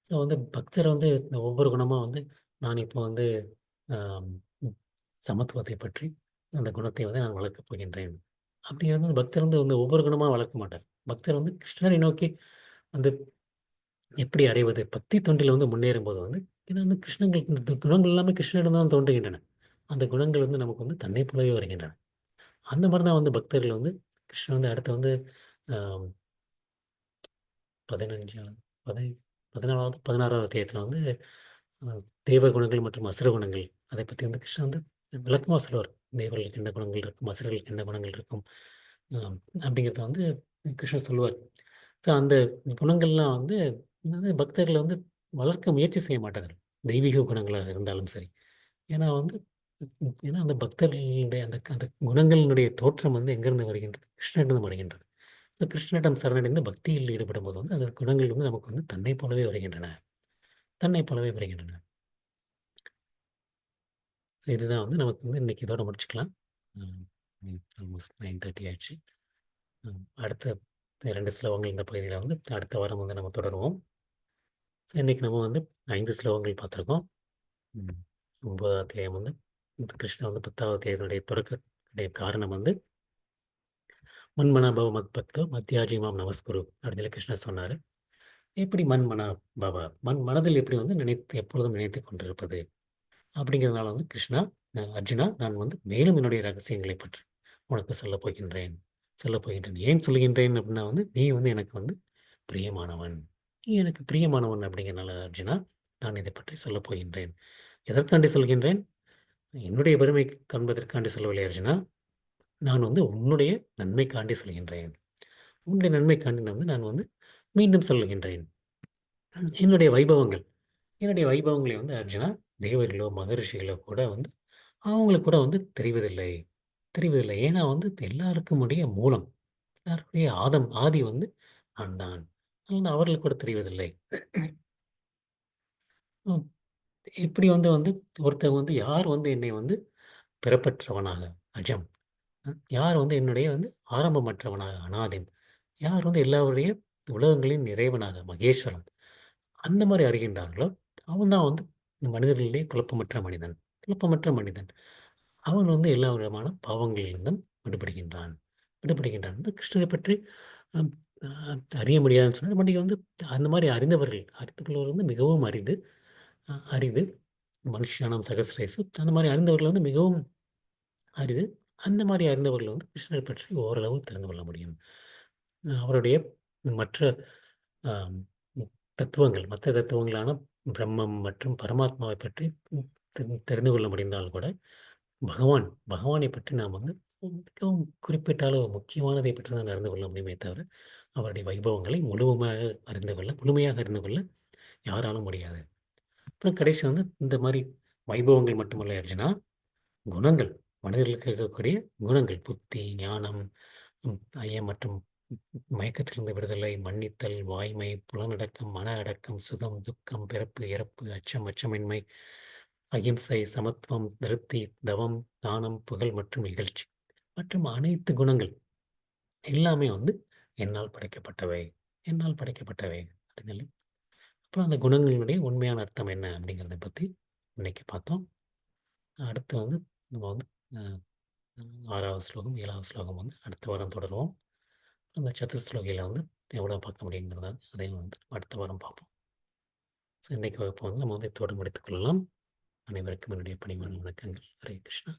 [SPEAKER 1] ஸோ வந்து பக்தர் வந்து இந்த ஒவ்வொரு குணமா வந்து நான் இப்போ வந்து ஆம், ம், சமத்துவத்தை பற்றி அந்த குணத்தை வந்து நான் வளர்க்கப் போகின்றேன். அப்படி வந்து பக்தர் வந்து ஒவ்வொரு குணமா வளர்க்க மாட்டார். பக்தர் வந்து கிருஷ்ணரை நோக்கி வந்து எப்படி அடைவது? பக்தி தொண்டில் வந்து முன்னேறும்போது வந்து ஏன்னா வந்து கிருஷ்ணங்கள் இந்த குணங்கள் எல்லாமே கிருஷ்ணரிடம் தான் தோன்றுகின்றன. அந்த குணங்கள் வந்து நமக்கு வந்து தன்னைப் போலவே வருகின்றன. அந்த மாரி தான் வந்து பக்தர்கள் வந்து கிருஷ்ணர் வந்து அடுத்து வந்து ஆம், 15 பதி 14வது 16வது அத்தியாயத்தில வந்து அ தெய்வ குணங்கள் மற்றும் அசுர குணங்கள் அதை பத்தி வந்து கிருஷ்ணர் வந்து விளக்கமா சொல்லுவார். தேவர்களுக்கு என்ன குணங்கள் இருக்கும், அசுரர்களுக்கு என்ன குணங்கள் இருக்கும். அ அப்படிங்கிறத வந்து கிருஷ்ணர் சொல்லுவார். ஸோ அந்த குணங்கள்லாம் வந்து என்னது பக்தர்கள் வந்து வளர்க்க முயற்சி செய்ய மாட்டார்கள். தெய்வீக குணங்களாக இருந்தாலும் சரி. ஏன்னா வந்து ஏன்னா அந்த பக்தர்களுடைய அந்த குணங்களினுடைய தோற்றம் வந்து எங்கேருந்து வருகின்றது? கிருஷ்ணரிடம் வருகின்றது. ஸோ கிருஷ்ணரிடம் சரணடைந்து பக்தியில் ஈடுபடும்போது வந்து அந்த குணங்கள் வந்து நமக்கு வந்து தன்னைப் போலவே வருகின்றன. தன்னைப் போலவே வருகின்றன. ஸோ இதுதான் வந்து நமக்கு வந்து இன்னைக்கு இதோட முடிச்சுக்கலாம். ம். ஆல்மோஸ்ட் 9:30 ஆயிடுச்சு. அடுத்த 2 ஸ்லோகங்கள் இந்த பகுதியில வந்து அடுத்த வாரம் வந்து நம்ம தொடருவோம். ஸோ இன்னைக்கு நம்ம வந்து 5 ஸ்லோகங்கள் பார்த்துருக்கோம். ம். 9வது அத்தியாயம் வந்து கிருஷ்ணர் வந்து 10வது அத்தியாயத்தினுடைய தொடக்கத்துடைய காரணம் வந்து "மன்மனாபவ மத்பக்தோ மத்யாஜி மாம் நமஸ்குரு" அப்படின்னு சொல்லி கிருஷ்ணர் சொன்னாரு. எப்படி மன்மனா பவ மனதில் எப்படி வந்து எப்பொழுதும் நினைத்துக் கொண்டிருப்பது? அப்படிங்கிறதுனால வந்து கிருஷ்ணா, அர்ஜுனா நான் வந்து மேலும் என்னுடைய ரகசியங்களைப் பற்றி உனக்கு சொல்லப் போகின்றேன். சொல்லப் போகின்றேன். ஏன் சொல்லுகின்றேன் அப்படின்னா வந்து, நீ வந்து எனக்கு வந்து பிரியமானவன். நீ எனக்கு பிரியமானவன் அப்படிங்கிறனால அர்ஜுனா, நான் இதைப் பற்றி சொல்லப் போகின்றேன். எதற்காண்டி சொல்கின்றேன்? என்னுடைய பெருமை காண்பதற்காண்டி சொல்லவில்லை அர்ஜுனா. நான் வந்து உன்னுடைய நன்மைக்காண்டி சொல்கின்றேன். உன்னுடைய நன்மைக்காண்டி நான் வந்து மீண்டும் சொல்லுகின்றேன். என்னுடைய வைபவங்கள் என்னுடைய வைபவங்களை வந்து அர்ஜுனா, தேவர்களோ, மகரிஷிகளோ கூட வந்து அவங்களுக்கு கூட வந்து தெரிவதில்லை. தெரிவதில்லை. ஏன்னா வந்து எல்லாருக்கும் உடைய மூலம். எல்லாருடைய ஆதி வந்து நான் தான். அதனால அவர்களுக்கு கூட தெரிவதில்லை. ம். இப்படி வந்து வந்து ஒருத்தன் வந்து யார் வந்து என்னை வந்து பிறப்பற்றவனாக அஜம். யார் வந்து என்னுடைய வந்து ஆரம்பமற்றவனாக அநாதின். யார் வந்து எல்லாருடைய உலகங்களின் இறைவனாக மகேஸ்வரன். அந்த மாரி அறிகின்றார்களோ, அவன் தான் வந்து இந்த மனிதர்களிலே குழப்பமற்ற மனிதன். குழப்பமற்ற மனிதன். அவன் வந்து எல்லா விதமான பாவங்களிலிருந்தும் விடுபடுகின்றான். விடுபடுகின்றான். இந்த கிருஷ்ணரை பற்றி அம் அ அறிய முடியாதுன்னு சொன்னா, நம்ம வந்து அந்த மாரி அறிந்தவர்கள், அறிந்து கொள்வர்கள் வந்து மிகவும் அரிது. அரிது. மனுஷ்யானாம் சகஸ்ரேசு அந்த மாரி அறிந்தவர்கள் வந்து மிகவும் அரிது. அந்த மாரி அறிந்தவர்கள் வந்து கிருஷ்ணரை பற்றி ஓரளவு தெரிந்து கொள்ள முடியும். அவருடைய மற்ற அம் மற்ற தத்துவங்களான பிரம்மம் மற்றும் பரமாத்மாவை பற்றி தெரிந்து கொள்ள முடிந்தால் கூட பகவானை பற்றி நாம் வந்து மிகவும் குறிப்பிட்ட அளவு முக்கியமானதை பற்றி தான் அறிந்து கொள்ள முடியுமே தவிர, அவருடைய வைபவங்களை முழுமையாக அறிந்து கொள்ள யாராலும் முடியாது. அப்புறம் கடைசி வந்து இந்த மாரி வைபவங்கள் மட்டுமல்ல அர்ஜுனா, குணங்கள். மனிதர்களுக்கு இருக்கக்கூடிய குணங்கள். புத்தி, ஞானம், ஐயம் மற்றும் மயக்கத்திலிருந்து விடுதலை, மன்னித்தல், வாய்மை, புலனடக்கம், மன அடக்கம், சுகம், துக்கம், பிறப்பு, இறப்பு, அச்சம், அச்சமின்மை, அகிம்சை, சமத்துவம், திருப்தி, தவம், தானம், புகழ் மற்றும் இகழ்ச்சி மற்றும் அனைத்து குணங்கள் எல்லாமே வந்து என்னால் படைக்கப்பட்டவை. என்னால் படைக்கப்பட்டவை. அப்படின்னு சொல்லி அப்புறம் அந்த குணங்களினுடைய உண்மையான அர்த்தம் என்ன அப்படிங்கிறத பத்தி இன்னைக்கு பார்த்தோம். அடுத்து வந்து நம்ம வந்து அ 6வது ஸ்லோகம், 7வது ஸ்லோகம் வந்து அடுத்த வாரம் தொடருவோம். அந்த சதுஸ்லோகியில வந்து எவ்வளோ பார்க்க முடியுங்கிறத அதையும் வந்து அடுத்த வாரம் பார்ப்போம். ஸோ இன்னைக்கு வகுப்பு வந்து நம்ம வந்து இத்தோடு முடித்துக் கொள்ளலாம். அனைவருக்கும் என்னுடைய பணிவான வணக்கங்கள். ஹரே கிருஷ்ணா.